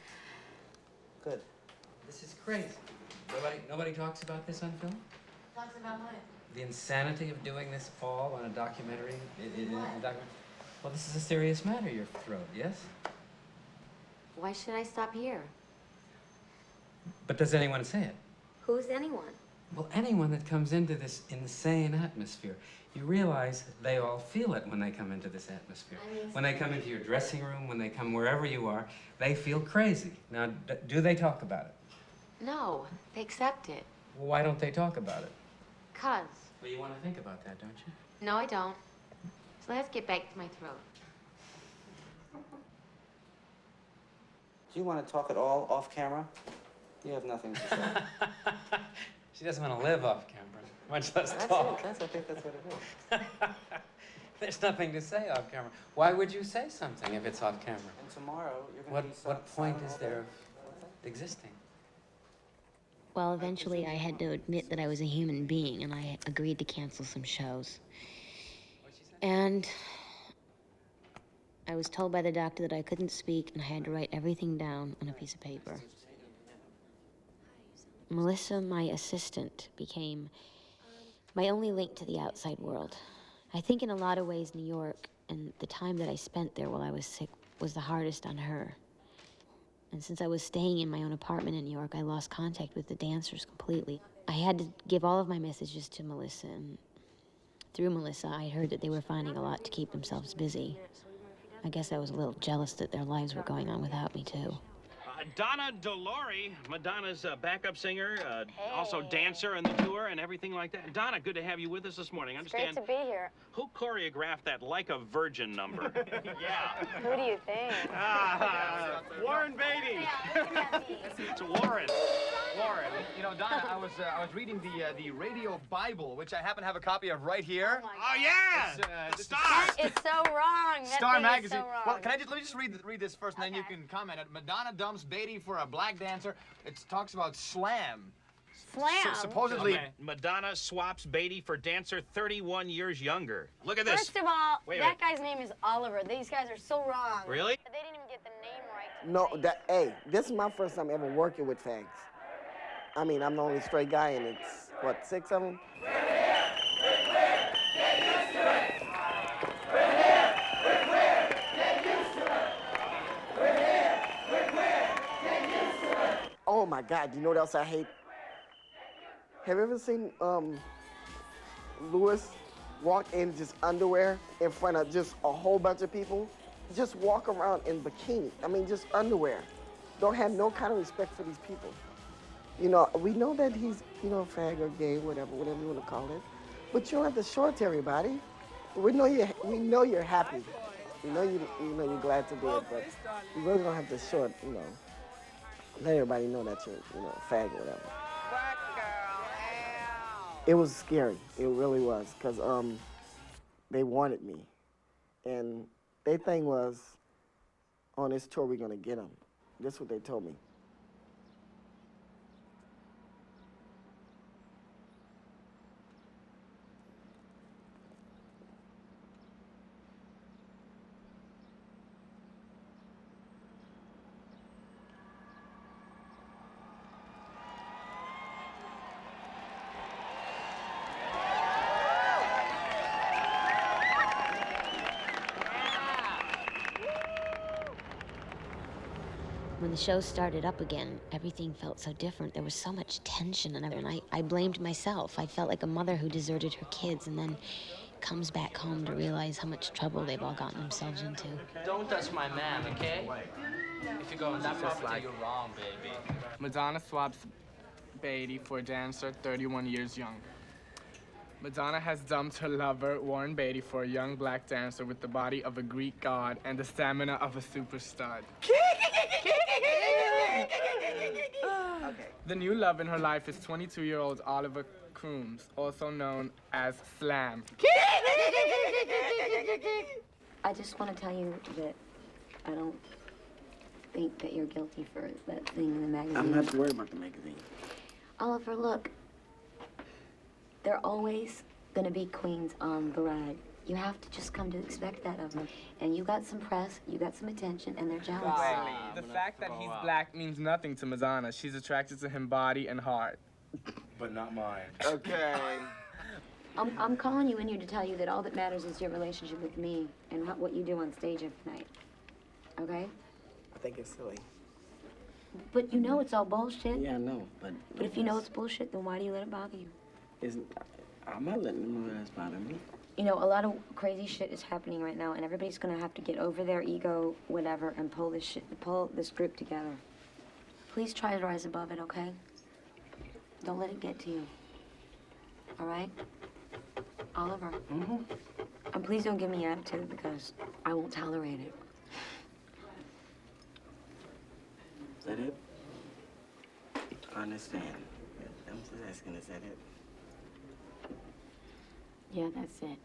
Good. This is crazy. Nobody talks about this on film? Talks about what? The insanity of doing this all on a documentary? Well, this is a serious matter, your throat, yes? Why should I stop here? But does anyone say it? Who's anyone? Well, anyone that comes into this insane atmosphere, you realize they all feel it when they come into this atmosphere. When they come into your dressing room, when they come wherever you are, they feel crazy. Now, do they talk about it? No, they accept it. Well, why don't they talk about it? 'Cause. Well, you want to think about that, don't you? No, I don't. So let's get back to my throat. Do you want to talk at all off camera? You have nothing to say. She doesn't want to live off camera, much less That's talk. it. I think that's what it is. There's nothing to say off camera. Why would you say something if it's off camera? And tomorrow, you're going to be What point is there of existing? Well, eventually I had to admit that I was a human being, and I agreed to cancel some shows. And I was told by the doctor that I couldn't speak, and I had to write everything down on a piece of paper. Melissa, my assistant, became my only link to the outside world. I think in a lot of ways, New York and the time that I spent there while I was sick was the hardest on her. And since I was staying in my own apartment in New York, I lost contact with the dancers completely. I had to give all of my messages to Melissa, and through Melissa, I heard that they were finding a lot to keep themselves busy. I guess I was a little jealous that their lives were going on without me, too. Donna Dolori, Madonna's backup singer, also dancer on the tour and everything like that. Donna, good to have you with us this morning. It's great to be here. Who choreographed that Like a Virgin number? Yeah. Who do you think? Warren Beatty. It's Warren. Warren, you know, Donna, I was reading the Radio Bible, which I happen to have a copy of right here. Oh yeah, Star. That is so wrong. That Star thing magazine. Is so wrong. Well, let me just read this first, and then you can comment. Madonna dumps Beatty for a black dancer. It talks about slam. Slam. Supposedly, Madonna swaps Beatty for dancer 31 years younger. Look at this. First of all, Wait a that minute. guy's name is Oliver. These guys are so wrong. Really? They didn't even get the name right. No, hey, this is my first time ever working with fags. I mean, I'm the only straight guy, and it's, what, 6 of them? Oh my God, you know what else I hate? Have you ever seen Lewis walk in just underwear in front of just a whole bunch of people? Just walk around in bikini. I mean, just underwear. Don't have no kind of respect for these people. You know, we know that he's, you know, fag or gay, whatever you want to call it. But you don't have to show it to everybody. We know you're happy. We know you're glad to do it, but you really don't have to show it, you know. Let everybody know that you're, you know, a fag or whatever. It was scary. It really was, because they wanted me. And Their thing was, on this tour, we're going to get them. That's what they told me. When the show started up again, everything felt so different. There was so much tension, and I blamed myself. I felt like a mother who deserted her kids and then comes back home to realize how much trouble they've all gotten themselves into. Don't touch my man, okay? If you go on that property, you're wrong, baby. Madonna swaps Beatty for a dancer 31 years young. Madonna has dumped her lover, Warren Beatty, for a young black dancer with the body of a Greek god and the stamina of a super stud. The new love in her life is 22-year-old Oliver Coombs, also known as Slam. I just want to tell you that I don't think that you're guilty for that thing in the magazine. I'm not worried about the magazine. Oliver, look. They're always gonna be queens on the rag. You have to just come to expect that of them. And you got some press, you got some attention, and they're jealous. The fact that he's black means nothing to Madonna. She's attracted to him body and heart. But not mine. Okay. I'm calling you in here to tell you that all that matters is your relationship with me and what you do on stage every night. Okay? I think it's silly. But you know it's all bullshit. Yeah, I know, but... But if you know it's bullshit, then why do you let it bother you? I'm not letting them know that's bothering me. You know, a lot of crazy shit is happening right now, and everybody's gonna have to get over their ego, whatever, and pull this group together. Please try to rise above it, okay? Don't let it get to you. All right? Oliver. Mm-hmm. And please don't give me attitude, because I won't tolerate it. Is that it? I understand. I'm just asking, is that it? Yeah, that's it.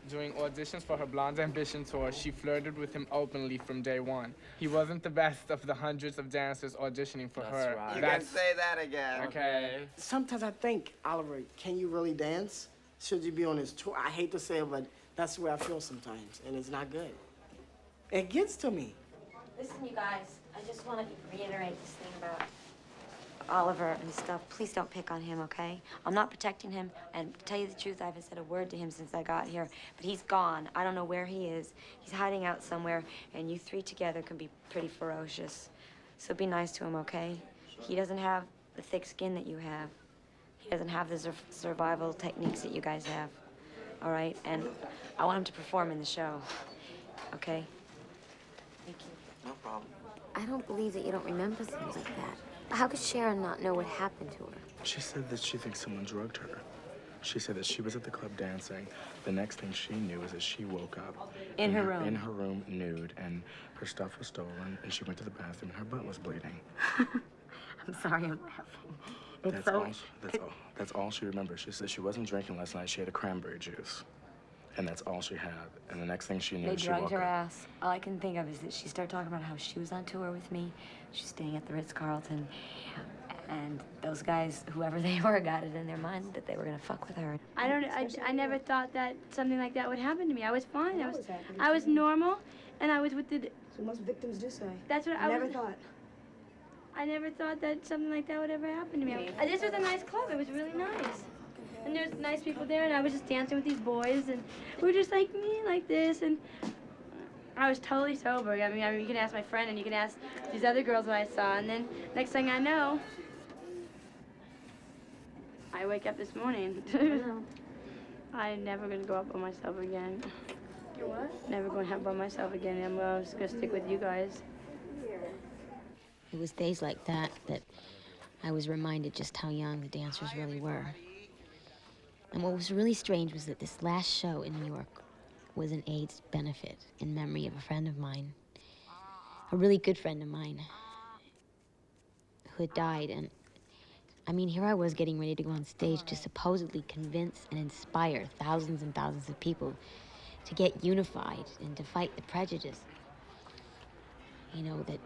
During auditions for her Blonde Ambition tour, she flirted with him openly from day one. He wasn't the best of the hundreds of dancers auditioning for her. Right. You can say that again. Okay. Sometimes I think, Oliver, can you really dance? Should you be on this tour? I hate to say it, but that's the way I feel sometimes, and it's not good. It gets to me. Listen, you guys, I just want to reiterate this thing about Oliver and stuff. Please don't pick on him, okay? I'm not protecting him, and to tell you the truth, I haven't said a word to him since I got here, but he's gone. I don't know where he is. He's hiding out somewhere, and you three together can be pretty ferocious. So be nice to him, okay? He doesn't have the thick skin that you have. He doesn't have the survival techniques that you guys have, all right? And I want him to perform in the show, okay? Thank you. No problem. I don't believe that you don't remember things like that. How could Sharon not know what happened to her? She said that she thinks someone drugged her. She said that she was at the club dancing. The next thing she knew is that she woke up In her room. In her room, nude, and her stuff was stolen, and she went to the bathroom, and her butt was bleeding. I'm sorry, I'm laughing. That's all she remembers. She said she wasn't drinking last night. She had a cranberry juice. And that's all she had. And the next thing she knew, They she drugged woke her up. ass. All I can think of is that she started talking about how she was on tour with me. She's staying at the Ritz-Carlton. And those guys, whoever they were, got it in their mind that they were gonna fuck with her. I never thought that something like that would happen to me. I was fine. I was normal, and I was with the... So most victims do say. That's what I never was... thought. I never thought that something like that would ever happen to me. This was a nice club. It was really nice. And there's nice people there, and I was just dancing with these boys, and we were just like me, like this, and I was totally sober. I mean, you can ask my friend, and you can ask these other girls what I saw, and then next thing I know, I wake up this morning. I'm never gonna go out by myself again. You what? Never going out by myself again. I'm just gonna stick with you guys. It was days like that that I was reminded just how young the dancers really were. And what was really strange was that this last show in New York was an AIDS benefit in memory of a friend of mine, a really good friend of mine, who had died. And I mean, here I was getting ready to go on stage to supposedly convince and inspire thousands and thousands of people to get unified and to fight the prejudice. You know, that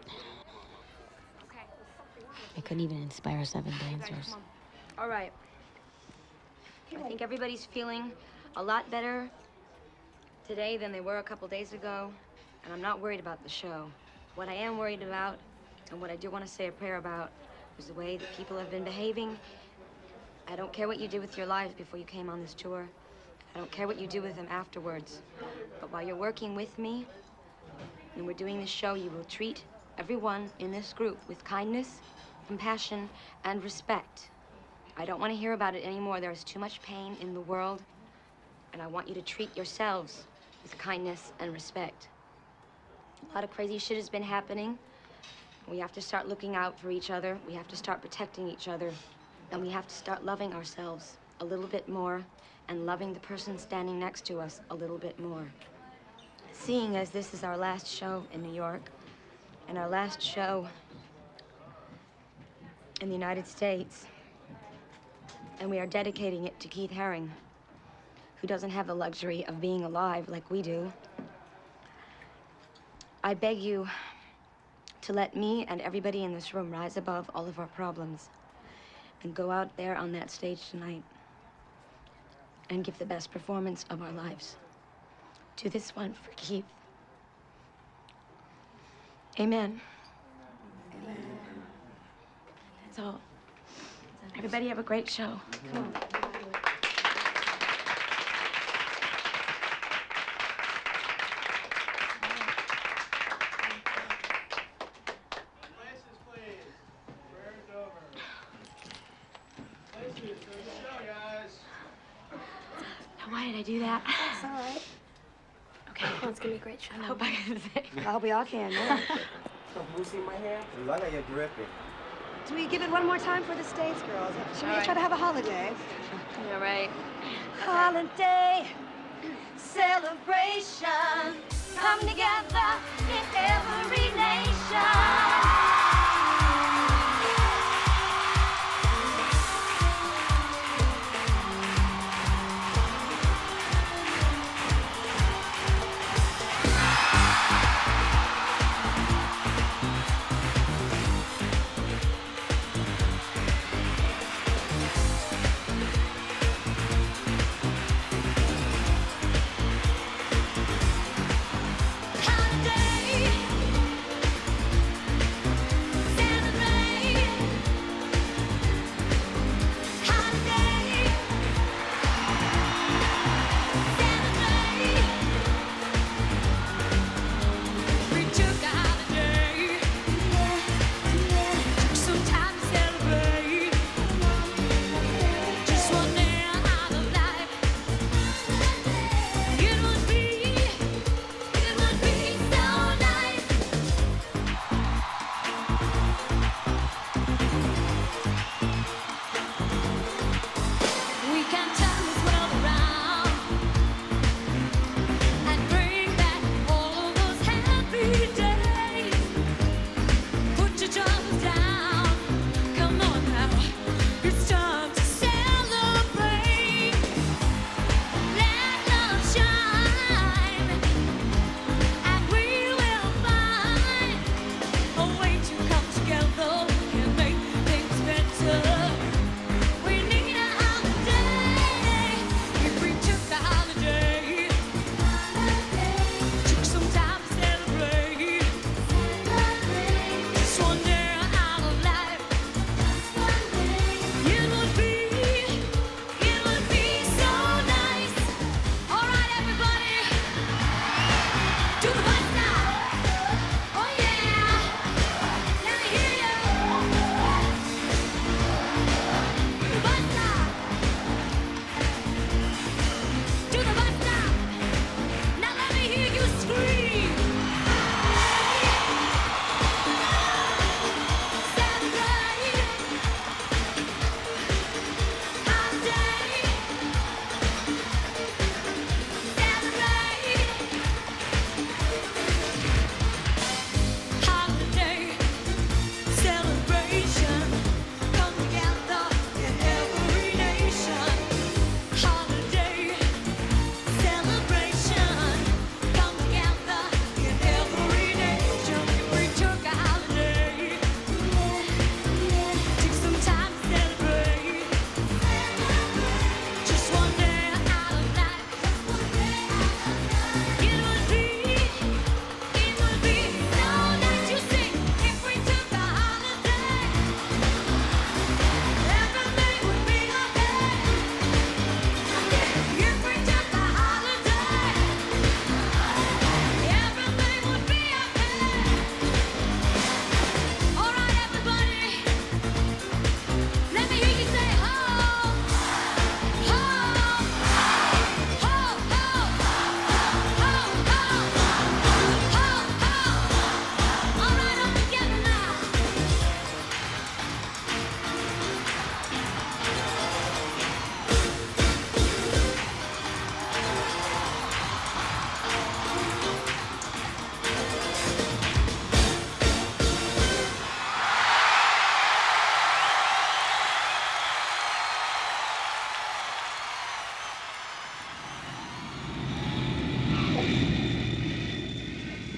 I couldn't even inspire 7 dancers. All right. I think everybody's feeling a lot better today than they were a couple days ago, and I'm not worried about the show. What I am worried about, and what I do want to say a prayer about, is the way that people have been behaving. I don't care what you did with your lives before you came on this tour. I don't care what you do with them afterwards. But while you're working with me, and we're doing this show, you will treat everyone in this group with kindness, compassion, and respect. I don't want to hear about it anymore. There's too much pain in the world, and I want you to treat yourselves with kindness and respect. A lot of crazy shit has been happening. We have to start looking out for each other. We have to start protecting each other. And we have to start loving ourselves a little bit more and loving the person standing next to us a little bit more. Seeing as this is our last show in New York and our last show in the United States, and we are dedicating it to Keith Haring, who doesn't have the luxury of being alive like we do, I beg you to let me and everybody in this room rise above all of our problems and go out there on that stage tonight and give the best performance of our lives. Do this one for Keith. Amen. Amen. That's all. Everybody have a great show. Come on. Why did I do that? That's all right. Okay. Oh, it's gonna be a great show. I hope I can say. I hope we all can, yeah. You see my hair? Look like you're dripping. Do we give it one more time for the States, girls? Should we All right. try to have a holiday? All right. Holiday, celebration, come together in every nation.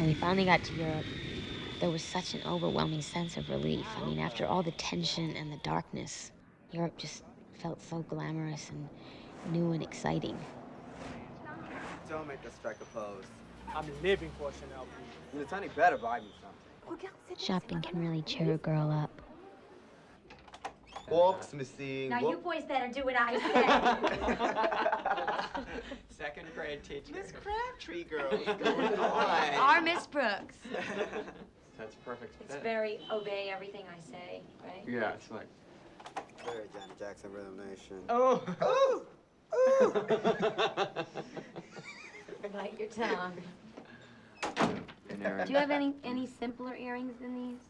When we finally got to Europe, there was such an overwhelming sense of relief. I mean, after all the tension and the darkness, Europe just felt so glamorous and new and exciting. Don't make us strike a pose. I'm living for Chanel. The Tony better buy me something. Shopping can really cheer a girl up. Walks, Missy. Now you boys better do what I say. Second grade teacher. Miss Crabtree girl. What's going on? Our Miss Brooks. That's perfect. It's very obey everything I say, right? Yeah, it's like. Very Janet Jackson Rhythm Nation. Oh. Bite your tongue. Aaron. Do you have any simpler earrings than these?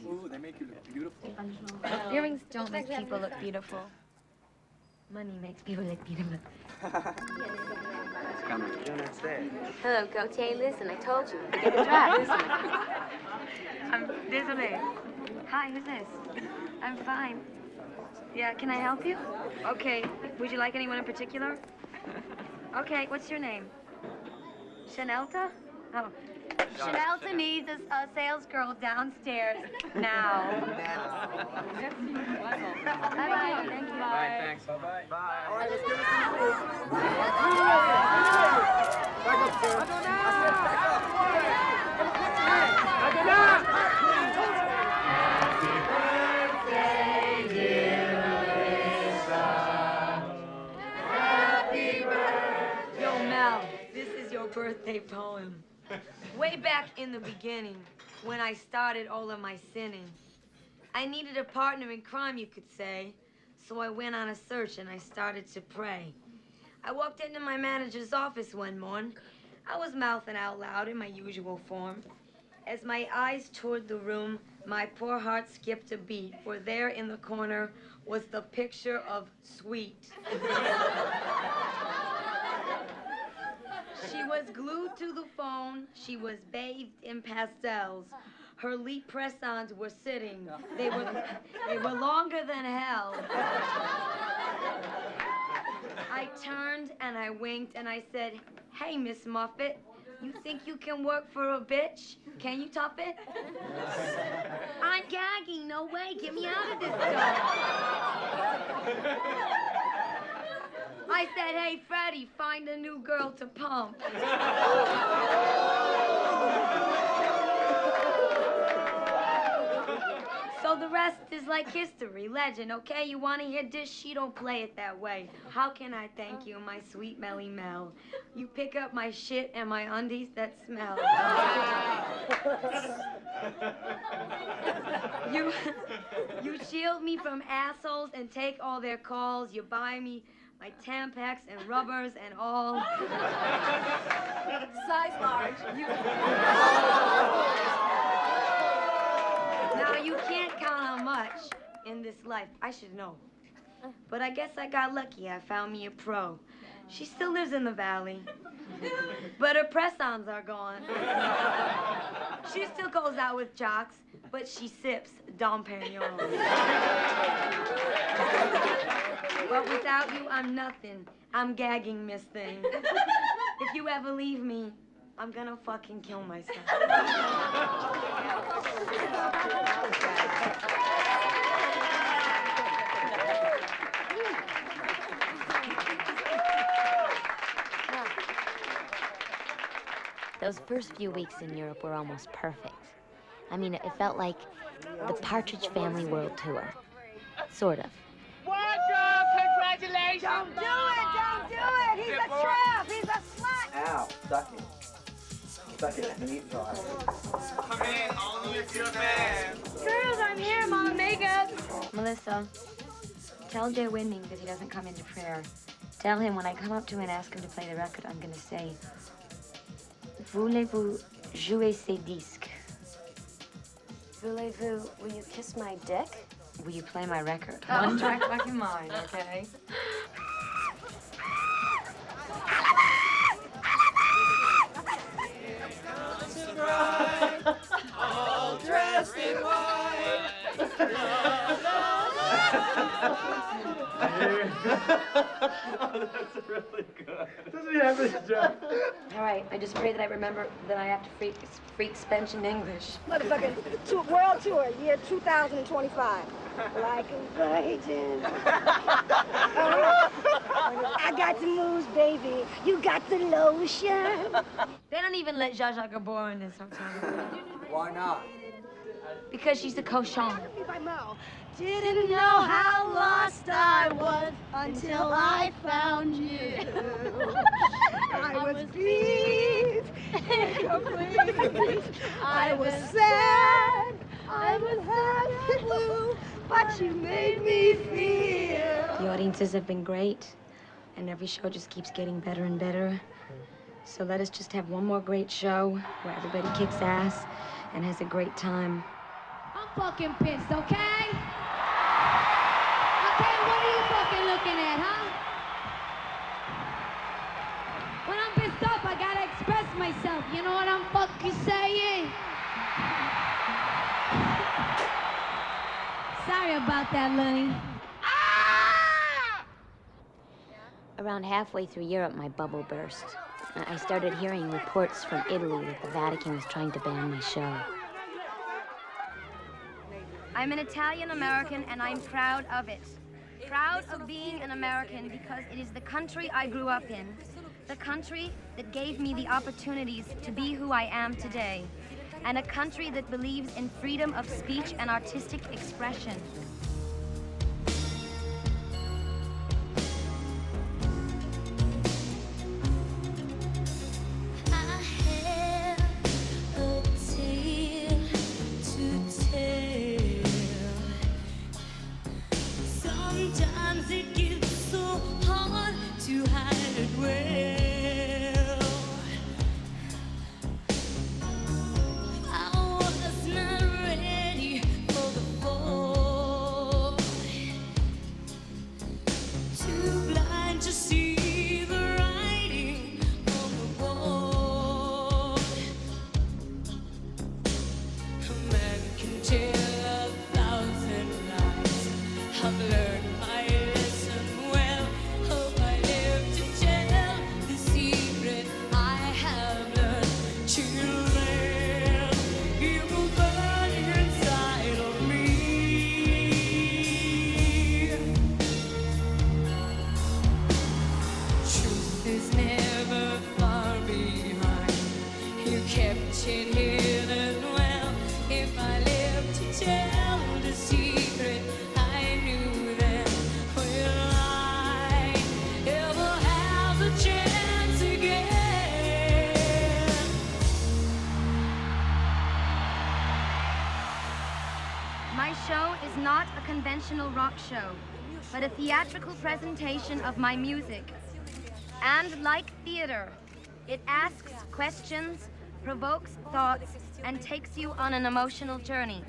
Ooh, they make you look beautiful. Earrings don't make people look beautiful. Money makes people look beautiful. It's coming. That's it. Hello, Gautier. Listen, I told you. Get the drop. Listen. Désolé. Hi, who's this? I'm fine. Yeah, can I help you? Okay. Would you like anyone in particular? Okay, what's your name? Chanelta? Oh. Chanelta needs a sales girl downstairs now. Bye-bye. Thank you. Bye, thanks. Bye-bye. Bye. All right, let's give it Back up, sir. Yo, Mel, this is your birthday poem. Way back in the beginning, when I started all of my sinning, I needed a partner in crime, you could say. So I went on a search and I started to pray. I walked into my manager's office one morning. I was mouthing out loud in my usual form. As my eyes toured the room, my poor heart skipped a beat, for there in the corner was the picture of Sweet. She was glued to the phone. She was bathed in pastels. Her leap press-ons were sitting. They were longer than hell. I turned and I winked and I said, "Hey, Miss Muffet, you think you can work for a bitch? Can you top it?" "I'm gagging. No way. Get me out of this stuff." I said, "Hey, Freddie, find a new girl to pump." So the rest is like history, legend, okay? You want to hear this? She don't play it that way. How can I thank you, my sweet Melly Mel? You pick up my shit and my undies that smell. You shield me from assholes and take all their calls. You buy me my Tampax and rubbers and all. Size large. Now, you can't count on much in this life. I should know. But I guess I got lucky. I found me a pro. She still lives in the valley. But her press-ons are gone. She still goes out with jocks, but she sips Dom Perignon. But without you, I'm nothing. I'm gagging, Miss Thing. If you ever leave me, I'm gonna fucking kill myself. Those first few weeks in Europe were almost perfect. I mean, it felt like the Partridge Family World Tour. Sort of. Congratulations! Don't do it! Don't do it! He's a tramp! He's a slut! Ow, suck it. Suck it, meat pie. Come in, only if you're man. Girls, I'm here, Mom. Makeup. Melissa, tell Jay Winding that he doesn't come into prayer. Tell him when I come up to him and ask him to play the record, I'm gonna say, "Voulez-vous jouer ces disques?" Voulez-vous, will you kiss my dick? Will you play my record? One track fucking mind, okay? All dressed in white. Oh, that's really good. Doesn't he have All right, I just pray that I remember that I have to freak Spanish and English. Motherfucking world tour, year 2025. Like a virgin. I got the moves, baby. You got the lotion. They don't even let Zsa Zsa Gabor in this sometimes. Why not? Because she's the cochon. Didn't know how lost I was until I found you. I was beat, incomplete. I was sad, I was happy blue, but you made me feel. The audiences have been great, and every show just keeps getting better and better. So let us just have one more great show where everybody kicks ass and has a great time. I'm fucking pissed, okay? Okay, what are you fucking looking at, huh? When I'm pissed off, I gotta express myself. You know what I'm fucking saying? Sorry about that, Lenny. Around halfway through Europe, my bubble burst. I started hearing reports from Italy that the Vatican was trying to ban my show. I'm an Italian American and I'm proud of it. Proud of being an American because it is the country I grew up in. The country that gave me the opportunities to be who I am today. And a country that believes in freedom of speech and artistic expression. Sometimes it gets so hard to hide it well. I was not ready for the fall. Too blind to see the writing on the wall. A man can tell 1,000 lies. I've learned my lesson well. Hope I live to tell the secret I have learned. Children, you go burning inside of me. Truth is never far behind. You kept it hidden well. If I live to tell the secret I knew then, will I ever have the chance again? My show is not a conventional rock show, but a theatrical presentation of my music. And like theater, it asks questions, provokes thoughts, and takes you on an emotional journey.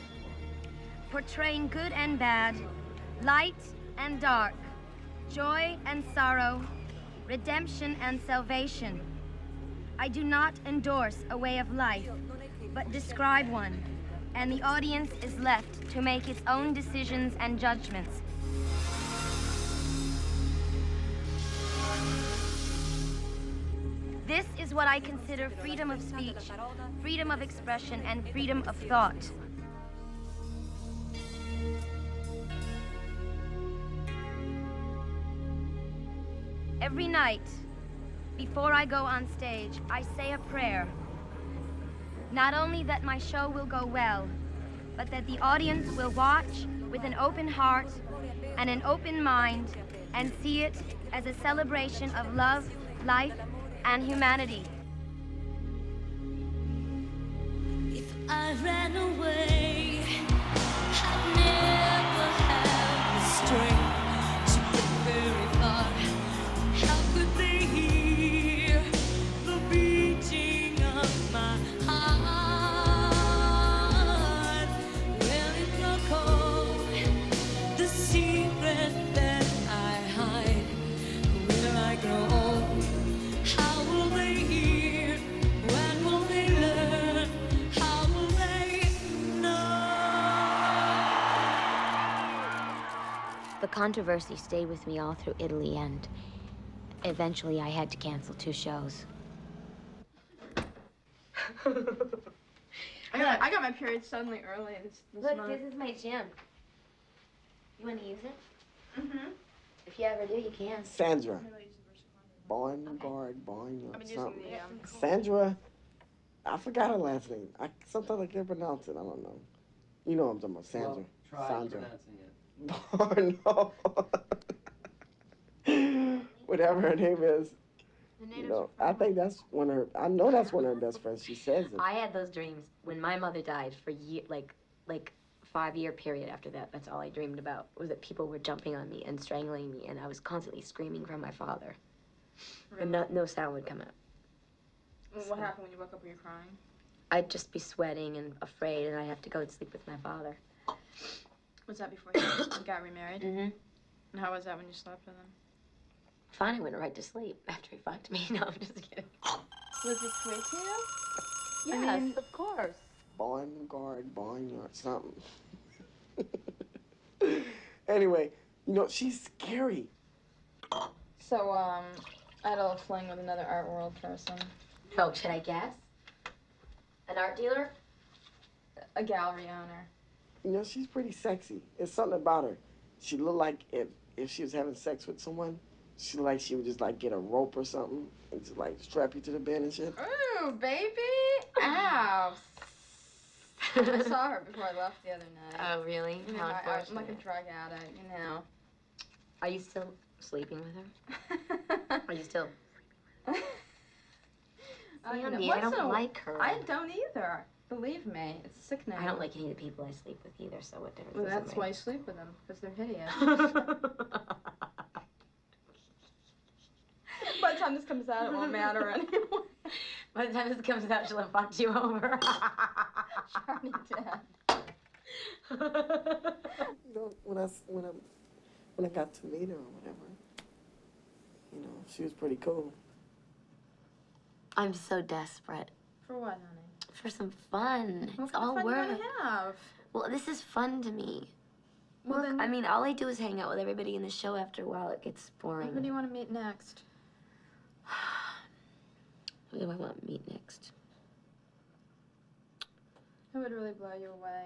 Portraying good and bad, light and dark, joy and sorrow, redemption and salvation. I do not endorse a way of life, but describe one, and the audience is left to make its own decisions and judgments. This is what I consider freedom of speech, freedom of expression, and freedom of thought. Every night, before I go on stage, I say a prayer. Not only that my show will go well, but that the audience will watch with an open heart and an open mind and see it as a celebration of love, life, and humanity. If I ran away, I'd never have the strength to get very far. How could they hear the beating of my heart? Well, it's so cold, the secret that I hide. Will I grow old? How will they hear? When will they learn? How will they know? The controversy stayed with me all through Italy, and eventually I had to cancel 2 shows. I got my period suddenly early this Look, month. this is my gym. You want to use it? Mm-hmm. If you ever do, you can. Sandra. Barnyard, Barnyard, I've been using something. the, Sandra, I forgot her last name. Sometimes I can't pronounce it. I don't know. You know what I'm talking about, Sandra. Well, try Sandra. pronouncing No. Whatever her name is. You know, I think that's one of her. I know that's one of her best friends. She says it. I had those dreams when my mother died for like 5-year period after that. That's all I dreamed about, was that people were jumping on me and strangling me, and I was constantly screaming for my father. Really? But no sound would come out. Well, what happened when you woke up? Were you crying? I'd just be sweating and afraid, and I'd have to go and sleep with my father. Was that before you got remarried? Mm-hmm. And how was that when you slept with him? Fine, I went right to sleep after he fucked me. No, I'm just kidding. Was he sweet to you? Yes, I mean, of course. Barnyard, something. Anyway, you know, she's scary. So, I had a little fling with another art world person. Oh, should I guess? An art dealer? A gallery owner. You know, she's pretty sexy. There's something about her. She looked like if she was having sex with someone, she looked like she would just like get a rope or something and just like strap you to the bed and shit. Ooh, baby! Ow! I saw her before I left the other night. Oh, really? You know, How I'm like a unfortunate. drug addict, you know. Are you still sleeping with her? Are you still? Sandy, I don't like her. I don't either. Believe me, it's sickening. I don't like any of the people I sleep with either, so what difference Well, does it that's make? why you sleep with them, because they're hideous. By the time this comes out, it won't matter anymore. By the time this comes out, she'll have fucked you over. She already did. You know, when I got to meet her or whatever, you know, she was pretty cool. I'm so desperate For what, honey? for some fun. What It's kind all of fun work. you want to have? Well, this is fun to me. Well, Look, then- I mean, all I do is hang out with everybody in the show. After a while, it gets boring. Who do you want to meet next? Who do I want to meet next? Who would really blow you away?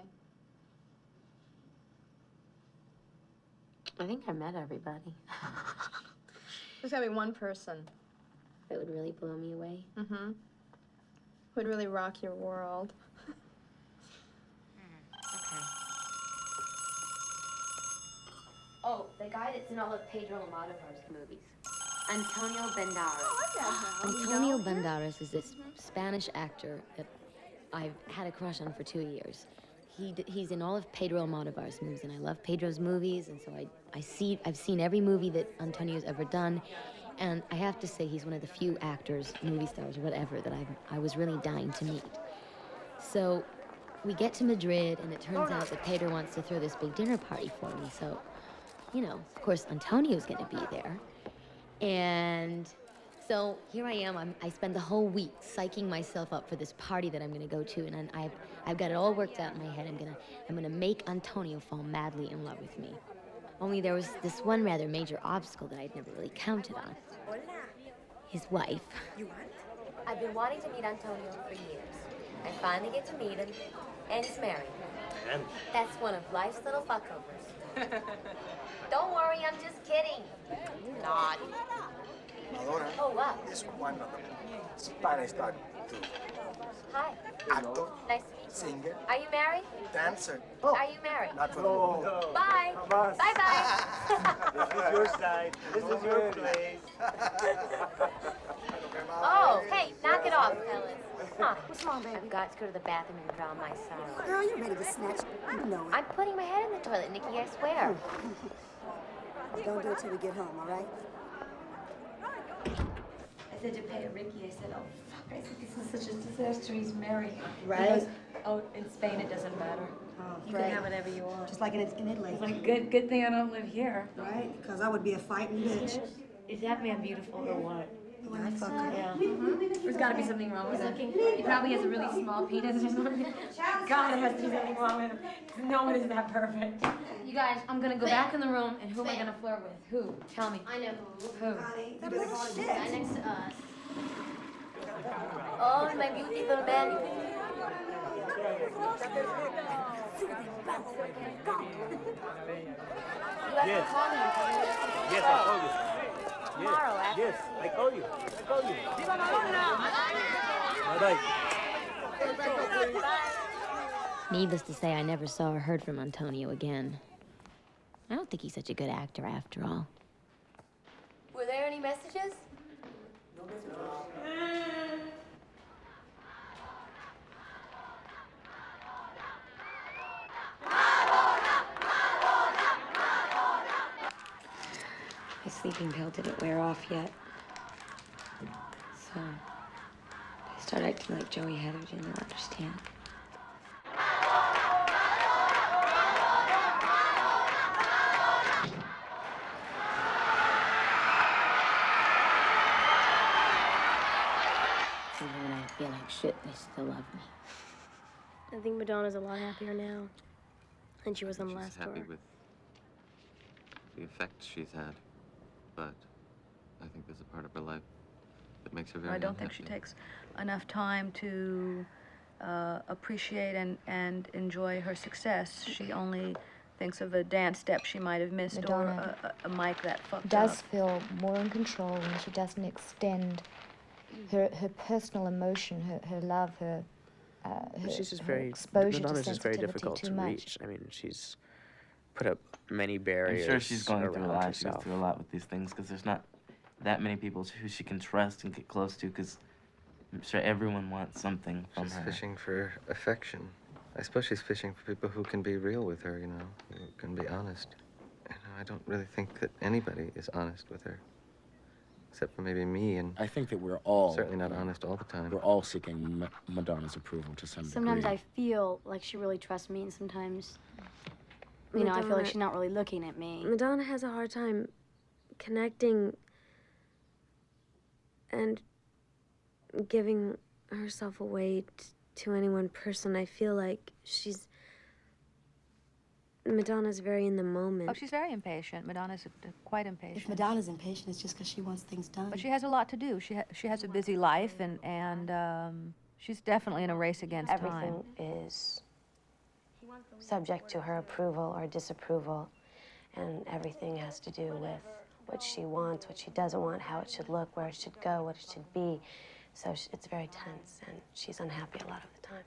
I think I met everybody. There's gotta be one person. That would really blow me away. Mm-hmm. Who'd really rock your world. Okay. Oh, the guy that's in all of Pedro Almodovar's movies. Antonio Banderas. Antonio Banderas is this Spanish actor that I've had a crush on for 2 years. He's in all of Pedro Almodovar's movies, and I love Pedro's movies, and so I've seen every movie that Antonio's ever done, and I have to say he's one of the few actors, movie stars, whatever, that I was really dying to meet. So we get to Madrid, and it turns out that Pedro wants to throw this big dinner party for me, so, you know, of course Antonio's gonna be there. And so here I am. I spend the whole week psyching myself up for this party that I'm gonna go to, and I've got it all worked out in my head. I'm gonna make Antonio fall madly in love with me. Only there was this one rather major obstacle that I'd never really counted on. His wife. I've been wanting to meet Antonio for years. I finally get to meet him, and he's married. And That's one of life's little fuckovers. Don't worry, I'm just kidding. Not. Madonna Oh, wow. is one of the Spanish star too. Hi. Actor, Nice to meet you. singer, Are you married? dancer. Are you married? Not for the movie. Bye. Bye. Bye-bye. this is your side. This is your place. Oh, hey, knock it off, fellas. Huh. What's wrong, baby? I've got to go to the bathroom and drown my sorrow. Girl, you ready to snatch? You know it. I'm putting my head in the toilet, Nikki, I swear. Don't do it till we get home, all right? I said to pay Ricky, I said, oh, fuck, I said, this is such a disaster, he's married. Right. He goes, oh, in Spain it doesn't matter. Oh, You great. can have whatever you want. Just like in Italy. It's like, good thing I don't live here. Right? Because I would be a fighting bitch. Is that man beautiful or what? Yeah, I fuck her. Yeah. There's got to be something wrong with him. He probably has a really small penis or something. God, there has to be something wrong with him. No one is that perfect. You guys, I'm gonna go back in the room, and who am I gonna flirt with? Who? Tell me. I know who. Who? The little guy next to us. Oh, my beautiful man. Yes. Yes, I told you. Tomorrow, after. Yes, I told you. I told you. Viva Madonna now! Bye-bye. Needless to say, I never saw or heard from Antonio again. I don't think he's such a good actor after all. Were there any messages? My sleeping pill didn't wear off yet. So I started acting like Joey Heather didn't understand. Even when I feel like shit, they still love me. I think Madonna's a lot happier now than she was on the last tour. She's happy with the effect she's had, but I think there's a part of her life that makes her very I don't think she takes enough time to appreciate and enjoy her success. She only thinks of a dance step she might have missed Madonna or a mic that fucked does up. feel more in control when she doesn't extend her personal emotion, her love, her She's just her very, exposure Madonna's to just very sensitivity difficult too to much. reach. I mean, she's put up many barriers. I'm sure she's going through a around lot. She goes herself. through a lot with these things because there's not that many people who she can trust and get close to because I'm sure everyone wants something from She's her. fishing for affection. I suppose she's fishing for people who can be real with her, you know, who can be honest. You know, I don't really think that anybody is honest with her. Except for maybe me, and I think that we're all certainly not honest all the time. We're all seeking Madonna's approval to some Sometimes degree. I feel like she really trusts me, and sometimes, you know, I feel like she's not really looking at me. Madonna has a hard time connecting and giving herself away to any one person. I feel like Madonna's very in the moment. Oh, she's very impatient. Madonna's quite impatient. If Madonna's impatient, it's just because she wants things done. But she has a lot to do. She has a busy life, and she's definitely in a race against time. Everything is subject to her approval or disapproval, and everything has to do with what she wants, what she doesn't want, how it should look, where it should go, what it should be. So it's very tense, and she's unhappy a lot of the time.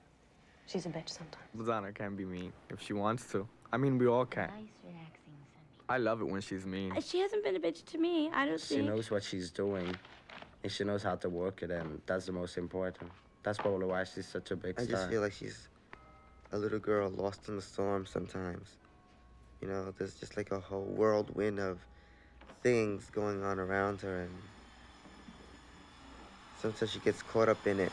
She's a bitch sometimes. Madonna can be mean if she wants to. I mean, we all can. I love it when she's mean. She hasn't been a bitch to me, I don't She think. knows what she's doing, and she knows how to work it, and that's the most important. That's probably why she's such a big I star. just feel like she's a little girl lost in the storm sometimes. You know, there's just like a whole whirlwind of things going on around her, and sometimes she gets caught up in it.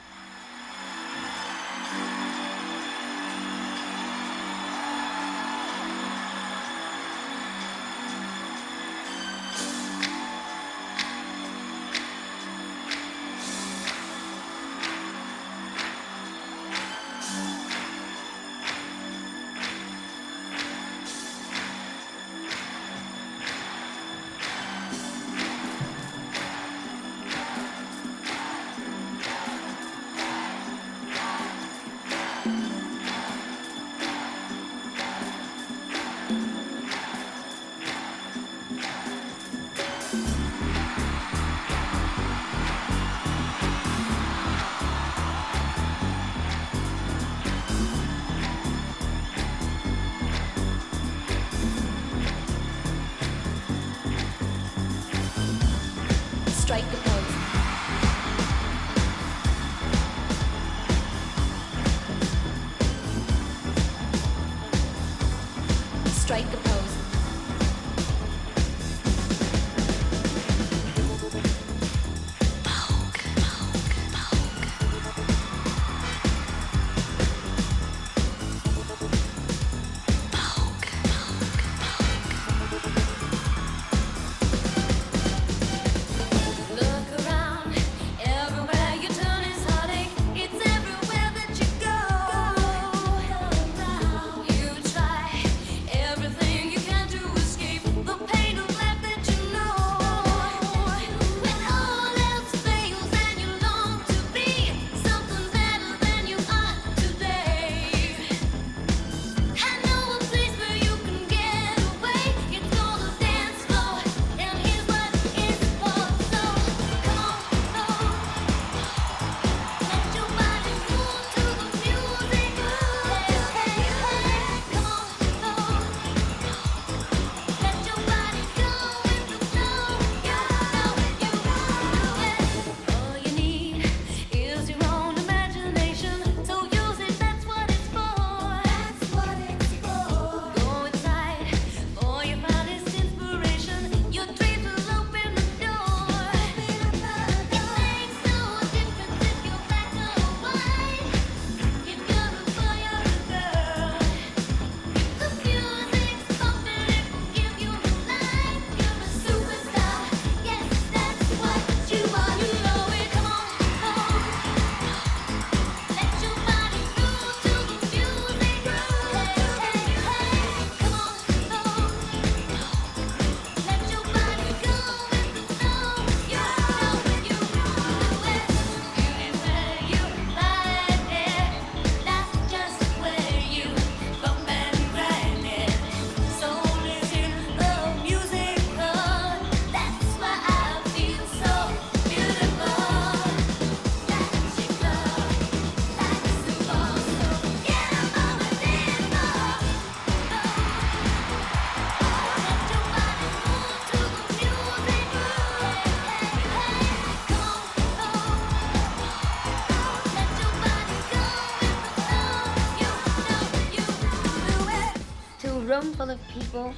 room full of people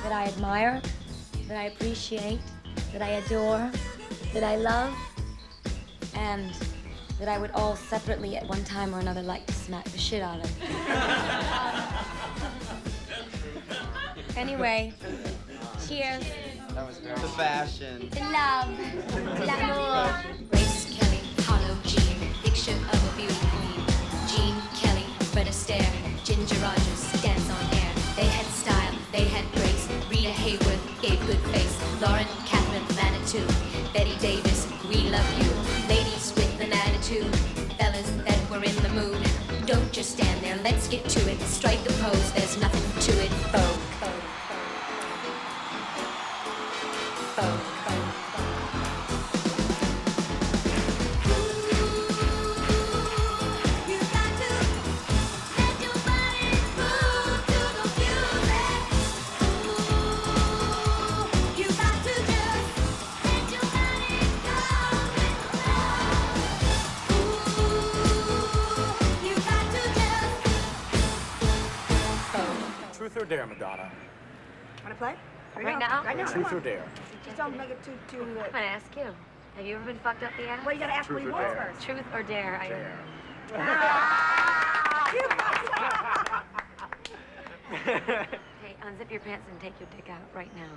that I admire, that I appreciate, that I adore, that I love, and that I would all separately at one time or another like to smack the shit out of. Anyway, cheers. That was very fashion. To love. To l'amour. Grace Kelly, Hollow Jean, picture of a beauty queen. Jean Kelly, Fred Astaire, Ginger Rogers, dance on air. They had style, they had grace. Rita Hayworth gave good face. Lauren Catherine Manitou, Betty Davis, we love you. Ladies with an attitude, fellas that were in the mood. Don't just stand there, let's get to it. Strike a pose, there's nothing to it. Vogue. Truth or dare, Madonna? Wanna play? Right now? Right now. Truth come or on. dare? Just don't make it too. I'm gonna ask you. Have you ever been fucked up the ass? Well, you gotta ask what he wants first. Truth or dare? Dare. Hey, unzip your pants and take your dick out right now.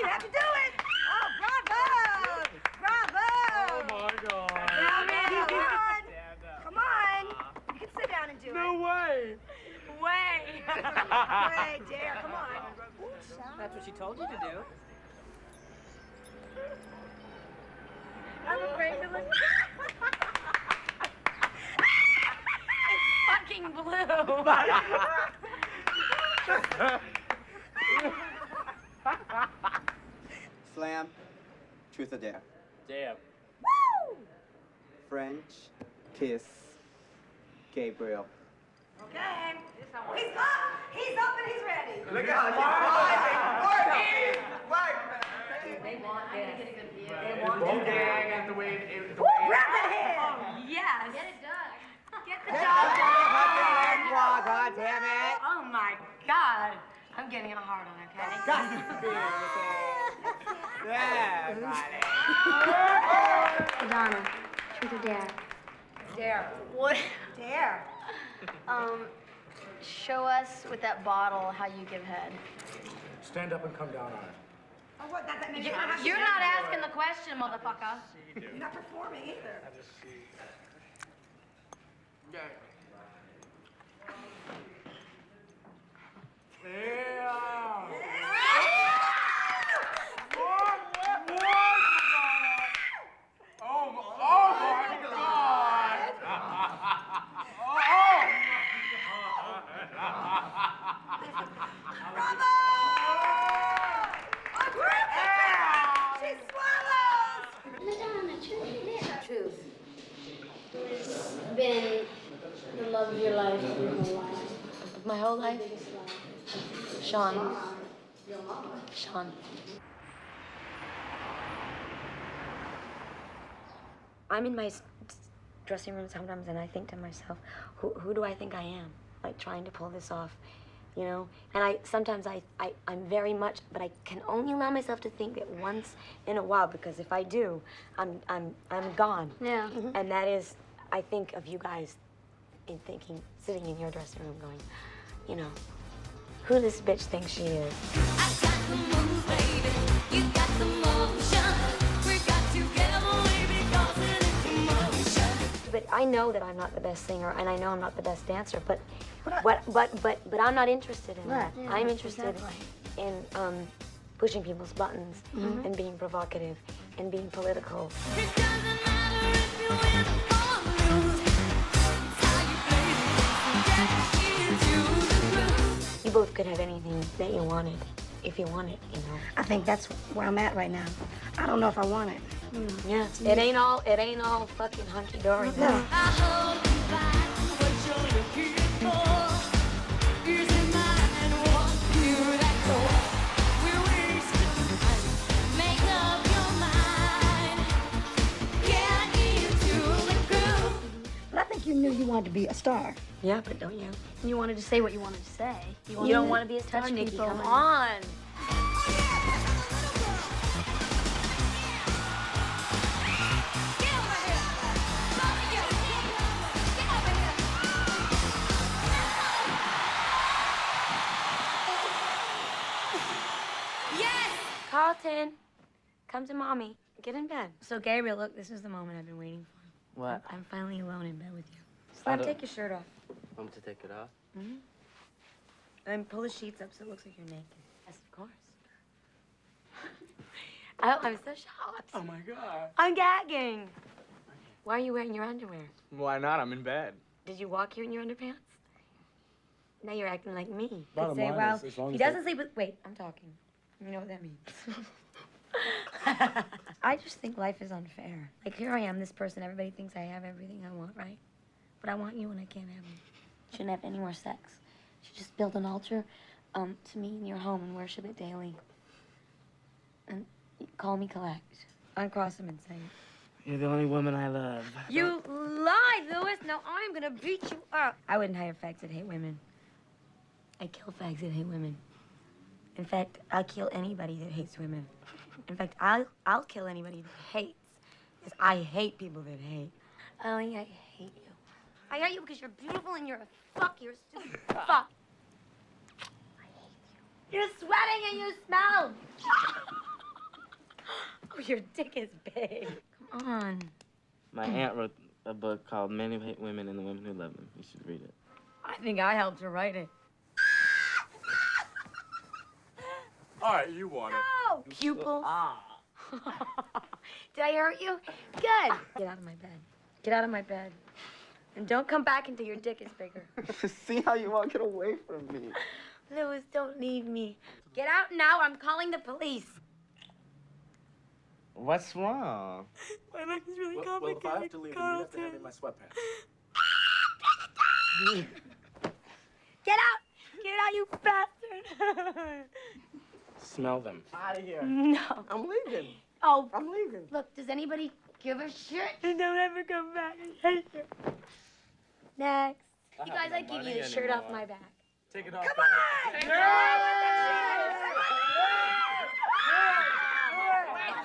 You have to do it! Oh, bravo! Bravo! Oh my God. Come on! You can sit down and do it. No way. Way! Way, dare, come on. That's what she told you to do. I'm afraid to look. It's fucking blue. Slam. Truth or dare? Dare. Woo! French kiss Gabriel. Okay. He's up! He's up and he's ready. Look at how They want this. They Both want this. and the way Grab the hand! Yes. Get it done. Get the job done. God damn it! Oh my God. I'm getting a hard on, okay? Yeah, Madonna, truth or dare? Dare. What? Dare. Show us with that bottle how you give head. Stand up and come down on it. Oh, what? That means you don't have to You're do not it. asking the question, motherfucker. You're not performing either. Truth. Who's been the love of your life your whole life? My whole life? Sean. Sean. I'm in my dressing room sometimes and I think to myself, who do I think I am? Like trying to pull this off, you know? And sometimes I'm very much, but I can only allow myself to think it once in a while, because if I do, I'm gone. Yeah. And that is, I think of you guys in thinking, sitting in your dressing room going, you know, who this bitch thinks she is. But I know that I'm not the best singer, and I know I'm not the best dancer. But I'm not interested in that. Yeah, I'm interested exactly. in pushing people's buttons Mhm. and being provocative and being political. You both could have anything that you wanted, if you want it, you know. I think that's where I'm at right now. I don't know if I want it. Yeah, it ain't all fucking hunky dory. No. But I think You knew you wanted to be a star. Yeah, but don't you? You wanted to say what you wanted to say. You don't want to be a star, touch Nikki. people. Come on. Carlton, come to mommy. Get in bed. So, Gabriel, look, this is the moment I've been waiting for. What? I'm finally alone in bed with you. Slam, take your shirt off. I'm to take it off? Mm-hmm. And pull the sheets up so it looks like you're naked. Yes, of course. I'm so shocked. Oh my God. I'm gagging. Why are you wearing your underwear? Why not? I'm in bed. Did you walk here in your underpants? Now you're acting like me. Bottom Could say, line well, is, as long he as they- doesn't sleep with... Wait, I'm talking. You know what that means. I just think life is unfair. Like, here I am, this person. Everybody thinks I have everything I want, right? But I want you and I can't have you. Shouldn't have any more sex. Should just build an altar to me in your home and worship it daily. And call me collect. Uncross him and say it. You're the only woman I love. You lied, Louis. Now I'm gonna beat you up. I wouldn't hire fags that hate women. I kill fags that hate women. In fact, I'll kill anybody that hates women. In fact, I'll kill anybody that hates. Because I hate people that hate. Ellie, I hate you. I hate you because you're beautiful and you're a fuck. You're a stupid fuck. I hate you. You're sweating and you smell. Oh, your dick is big. Come on. My aunt wrote a book called Men Who Hate Women and the Women Who Love Them. You should read it. I think I helped her write it. All right, you want it. No! Pupils. Did I hurt you? Good. Get out of my bed. Get out of my bed. And don't come back until your dick is bigger. See how you want to get away from me. Louis, don't leave me. Get out now. I'm calling the police. What's wrong? My life is really Well, if I have to leave, then you have to hand me my sweatpants. Get out! Get out, you bastard! Smell them. Out of here. No. I'm leaving. Oh, I'm leaving. look, does anybody give a shit? And don't ever come back. I hate you. Next. I You have guys, no I give money you the shirt off anymore. my back. Take it off. Come on! baby.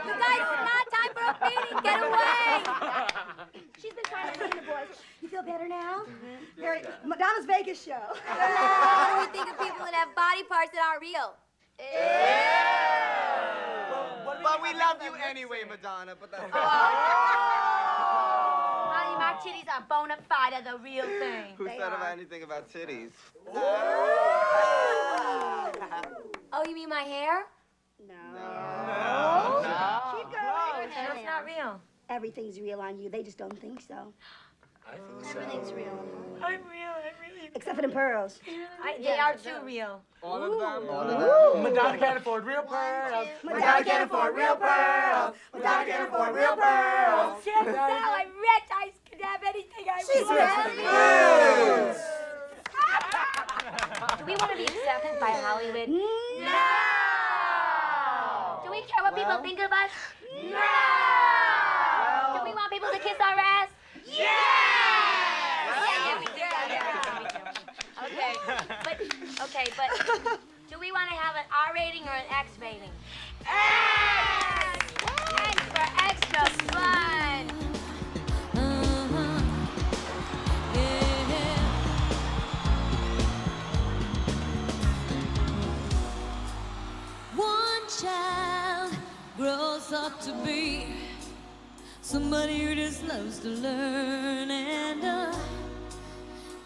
You guys, it's not time for a meeting. Get away! She's been trying to clean the boys. You feel better now? Harry, Madonna's Vegas show. What do you think of people that have body parts that aren't real? But we love you anyway, Madonna. But that's Honey, my titties are bona fide as the real thing. Who said about anything about titties? Oh, you mean my hair? No. No. Keep going. That's not real. Everything's real on you. They just don't think so. I think so. Everything's real. I'm real. I really. Except for them pearls. They are too real. All of them. All of them. Madonna can't afford real pearls. Madonna can't afford real pearls. Madonna can't afford real pearls. Check this out. I'm rich. I can have anything I She's want. rich. Do we want to be accepted by Hollywood? No! Do we care what people think of us? No! Do we want people to kiss our ass? Yeah! Yeah, we do. Okay, but do we want to have an R rating or an X rating? X! X for extra fun. One child grows up to be somebody who just loves to learn, and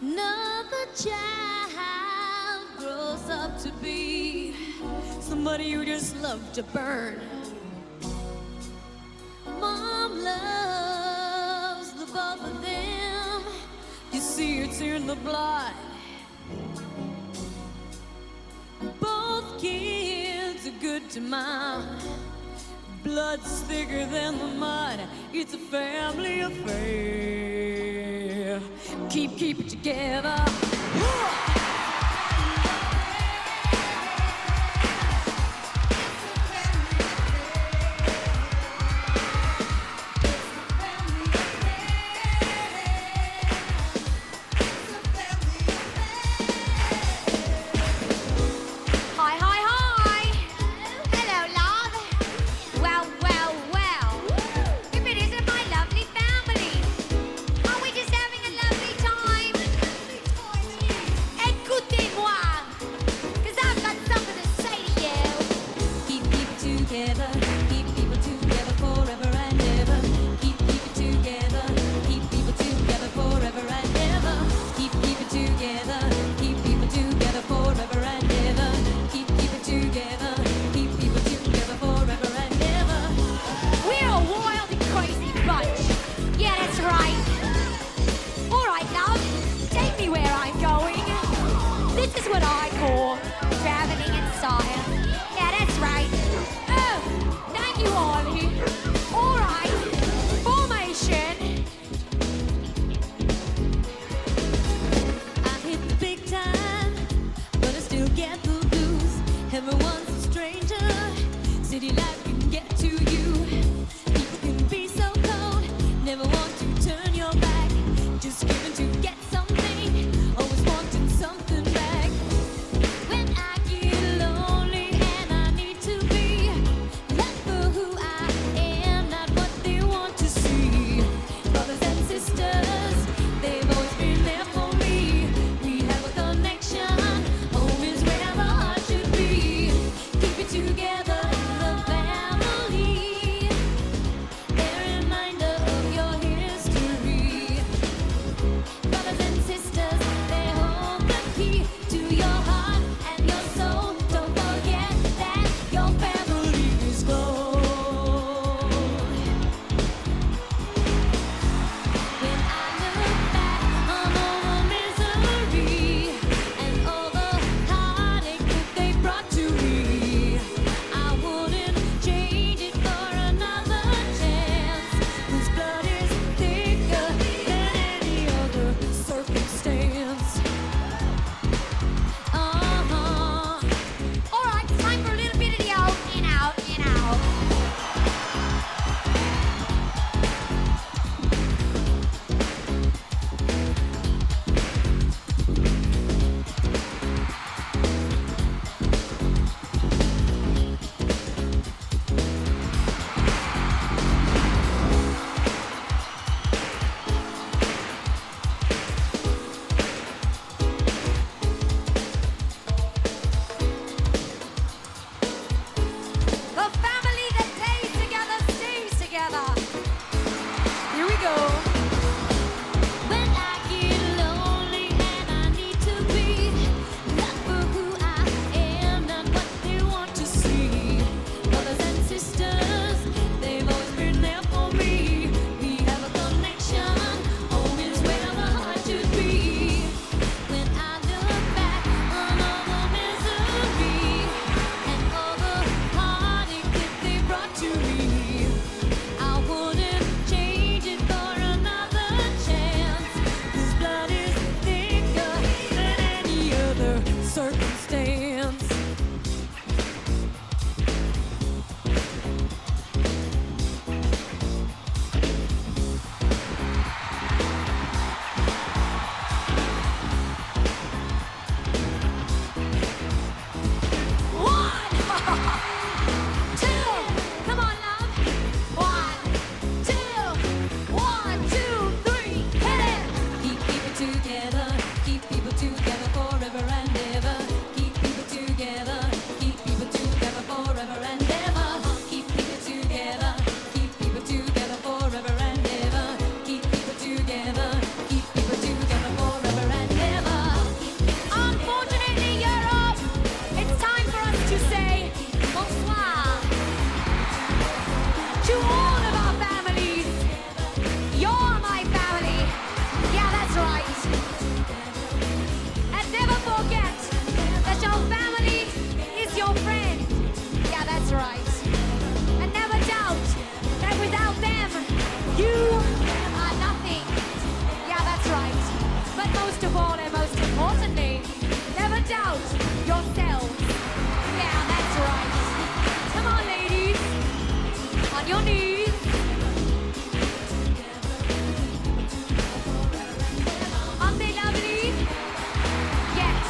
another child grows up to be somebody who just loves to burn. Mom loves the both of them. You see, it's in the blood. Both kids are good to mom. Blood's thicker than the mud. It's a family affair. Keep it together. This is what I call traveling in style. Yeah, that's right. Oh, thank you, Ollie. All right, formation. I hit the big time, but I still get the blues. Everyone's a stranger. City life can get to you. People can be so cold. Never want to turn your back. Just giving to get something. Always wanting something back. When I get lonely and I need to be loved for who I am, not what they want to see. Brothers and sisters, they've always been there for me. We have a connection. Home is where the heart should be. Keep it together in the family. A reminder of your history. Brothers and sisters, they hold the key to your heart and your soul. Don't forget that your family is gold. When I look back on all the misery and all the heartache that they brought to me, I wouldn't change it for another chance. Whose blood is thicker than any other circumstance. All right, time for a little bit of the out, in, out, in, out. The family that plays together stays together. Here we go. When I get lonely and I need to be loved for who I am, not what they want to see. Brothers and sisters, they've always been there for me. We have a connection. Home is where the heart should be. When I look back on all the misery and all the heartache that they brought to me, I wouldn't change it for another chance. Whose blood is thicker than any other circumstance. One, two, come on, love. 1, 2, 1, 2, 3, hit it. Keep people together, keep people together forever and ever. Keep people together, keep people together forever and ever. Keep people together, keep people together forever and ever. Keep people together, keep people together forever and ever. Unfortunately, you're up. It's time for us to say bonsoir to all of our families. You're my family. Yeah, that's right. And never forget that your family is your friend. Yeah, that's right. And never doubt that without them, you are nothing. Yeah, that's right. But most of all and most importantly, never doubt yourselves. Yeah, that's right. Come on, ladies. On your knees. Aren't they lovely? Yes.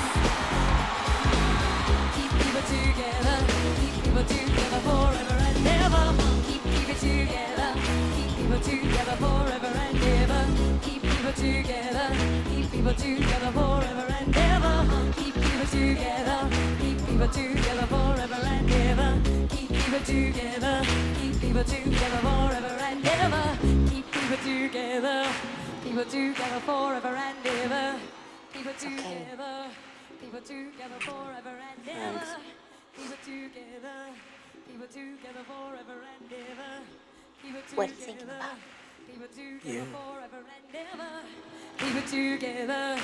Keep people together. Keep people together forever and ever. Keep people together. Keep people together forever and ever. Keep people together. Keep people together forever and ever. Keep people together. Keep people together forever and ever. Keep people together. Keep people together forever and ever. Keep people together. People together forever and ever. People together. People together forever and ever. People together. People together forever and ever. People together. What are you thinking about? People together You. forever and ever. Keep it together.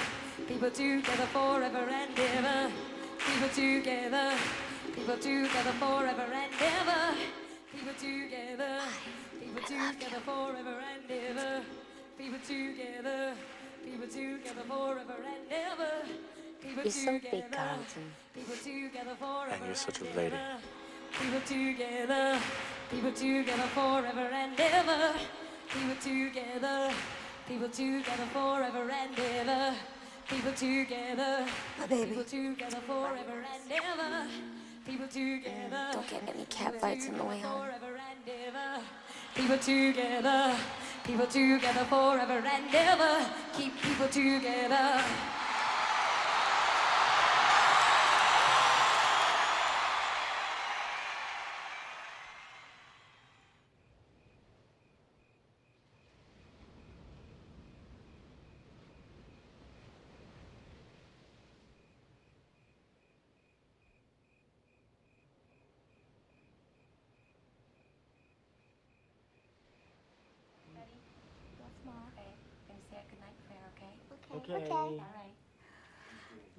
People together forever and ever. People together. People together forever and ever. People together. People together forever and ever. People together. People together forever and ever. People You're so big, together. Carlton. People together forever And you're such a and lady. ever. People together. People together forever and ever. People together. People together forever and ever. People together. My baby. People together forever and ever. People together. Don't get any cat fights in the way home. Forever and ever. People together. People together forever and ever. Keep people together. Okay. All right.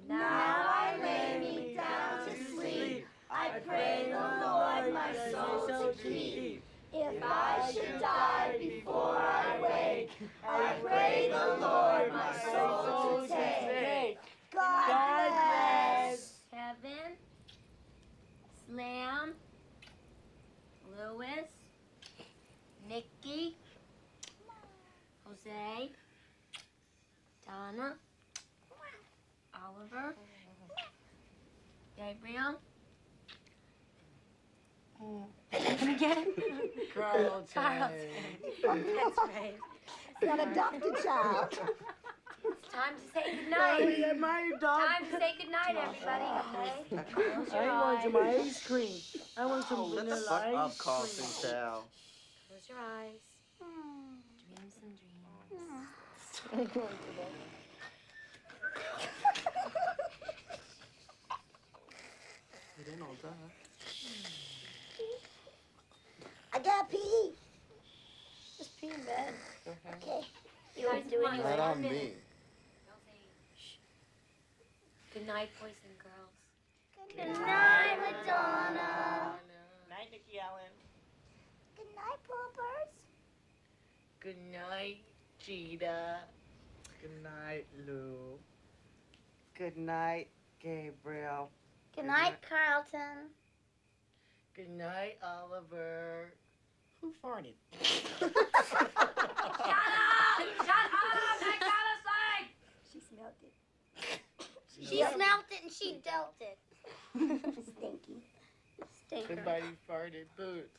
Now I lay me down to sleep. I pray the Lord my soul to keep. If I should die before I wake, I pray the Lord my soul to take. God bless. Kevin, Slam, Louis, Nikki, Jose, Donna, Oliver, Gabriel. And again? Carlton. Carlton. That's right. It's an adopted child. It's time to say goodnight. My Time to say goodnight, everybody, okay? Close your I want eyes. some ice cream. I want some Let the vanilla fuck ice up, Carlton, cream. child. Close your eyes. Dreams and dreams. It ain't all that. I got pee. Just pee in bed. Okay. You guys do it Not on me. Good night, boys and girls. Good night, Madonna. Night, Nikki Allen. Good night, poopers. Good night, Cheetah. Good night, Lou. Good night, Gabriel. Good night, Carlton. Good night, Oliver. Who farted? Shut up! I gotta say! She smelled it. She smelt it and she dealt it. Stinky. Stinker. Somebody farted boots.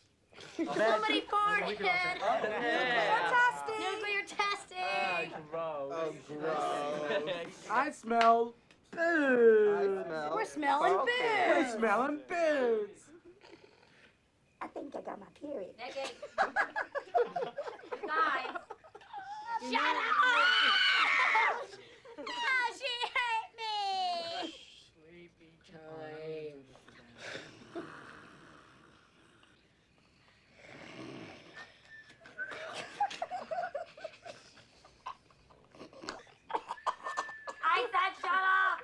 Somebody farted. Fantastic. Nuclear testing. Gross. Oh, gross. I smell boots. We're smelling We're boots. smelling boots. I think I got my period. Nikki. Guys. Shut up! Oh, she hurt me. Sleepy time. I said shut up!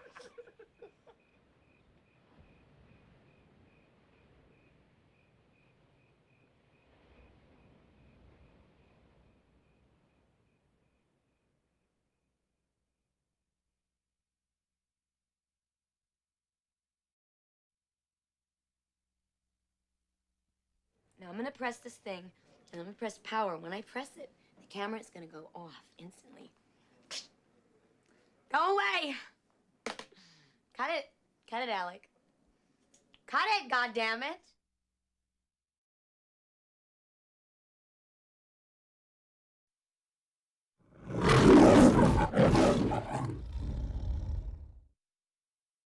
Now I'm gonna press this thing, and I'm gonna press power. When I press it, the camera is gonna go off instantly. Go away! Cut it. Cut it, Alec. Cut it, goddammit!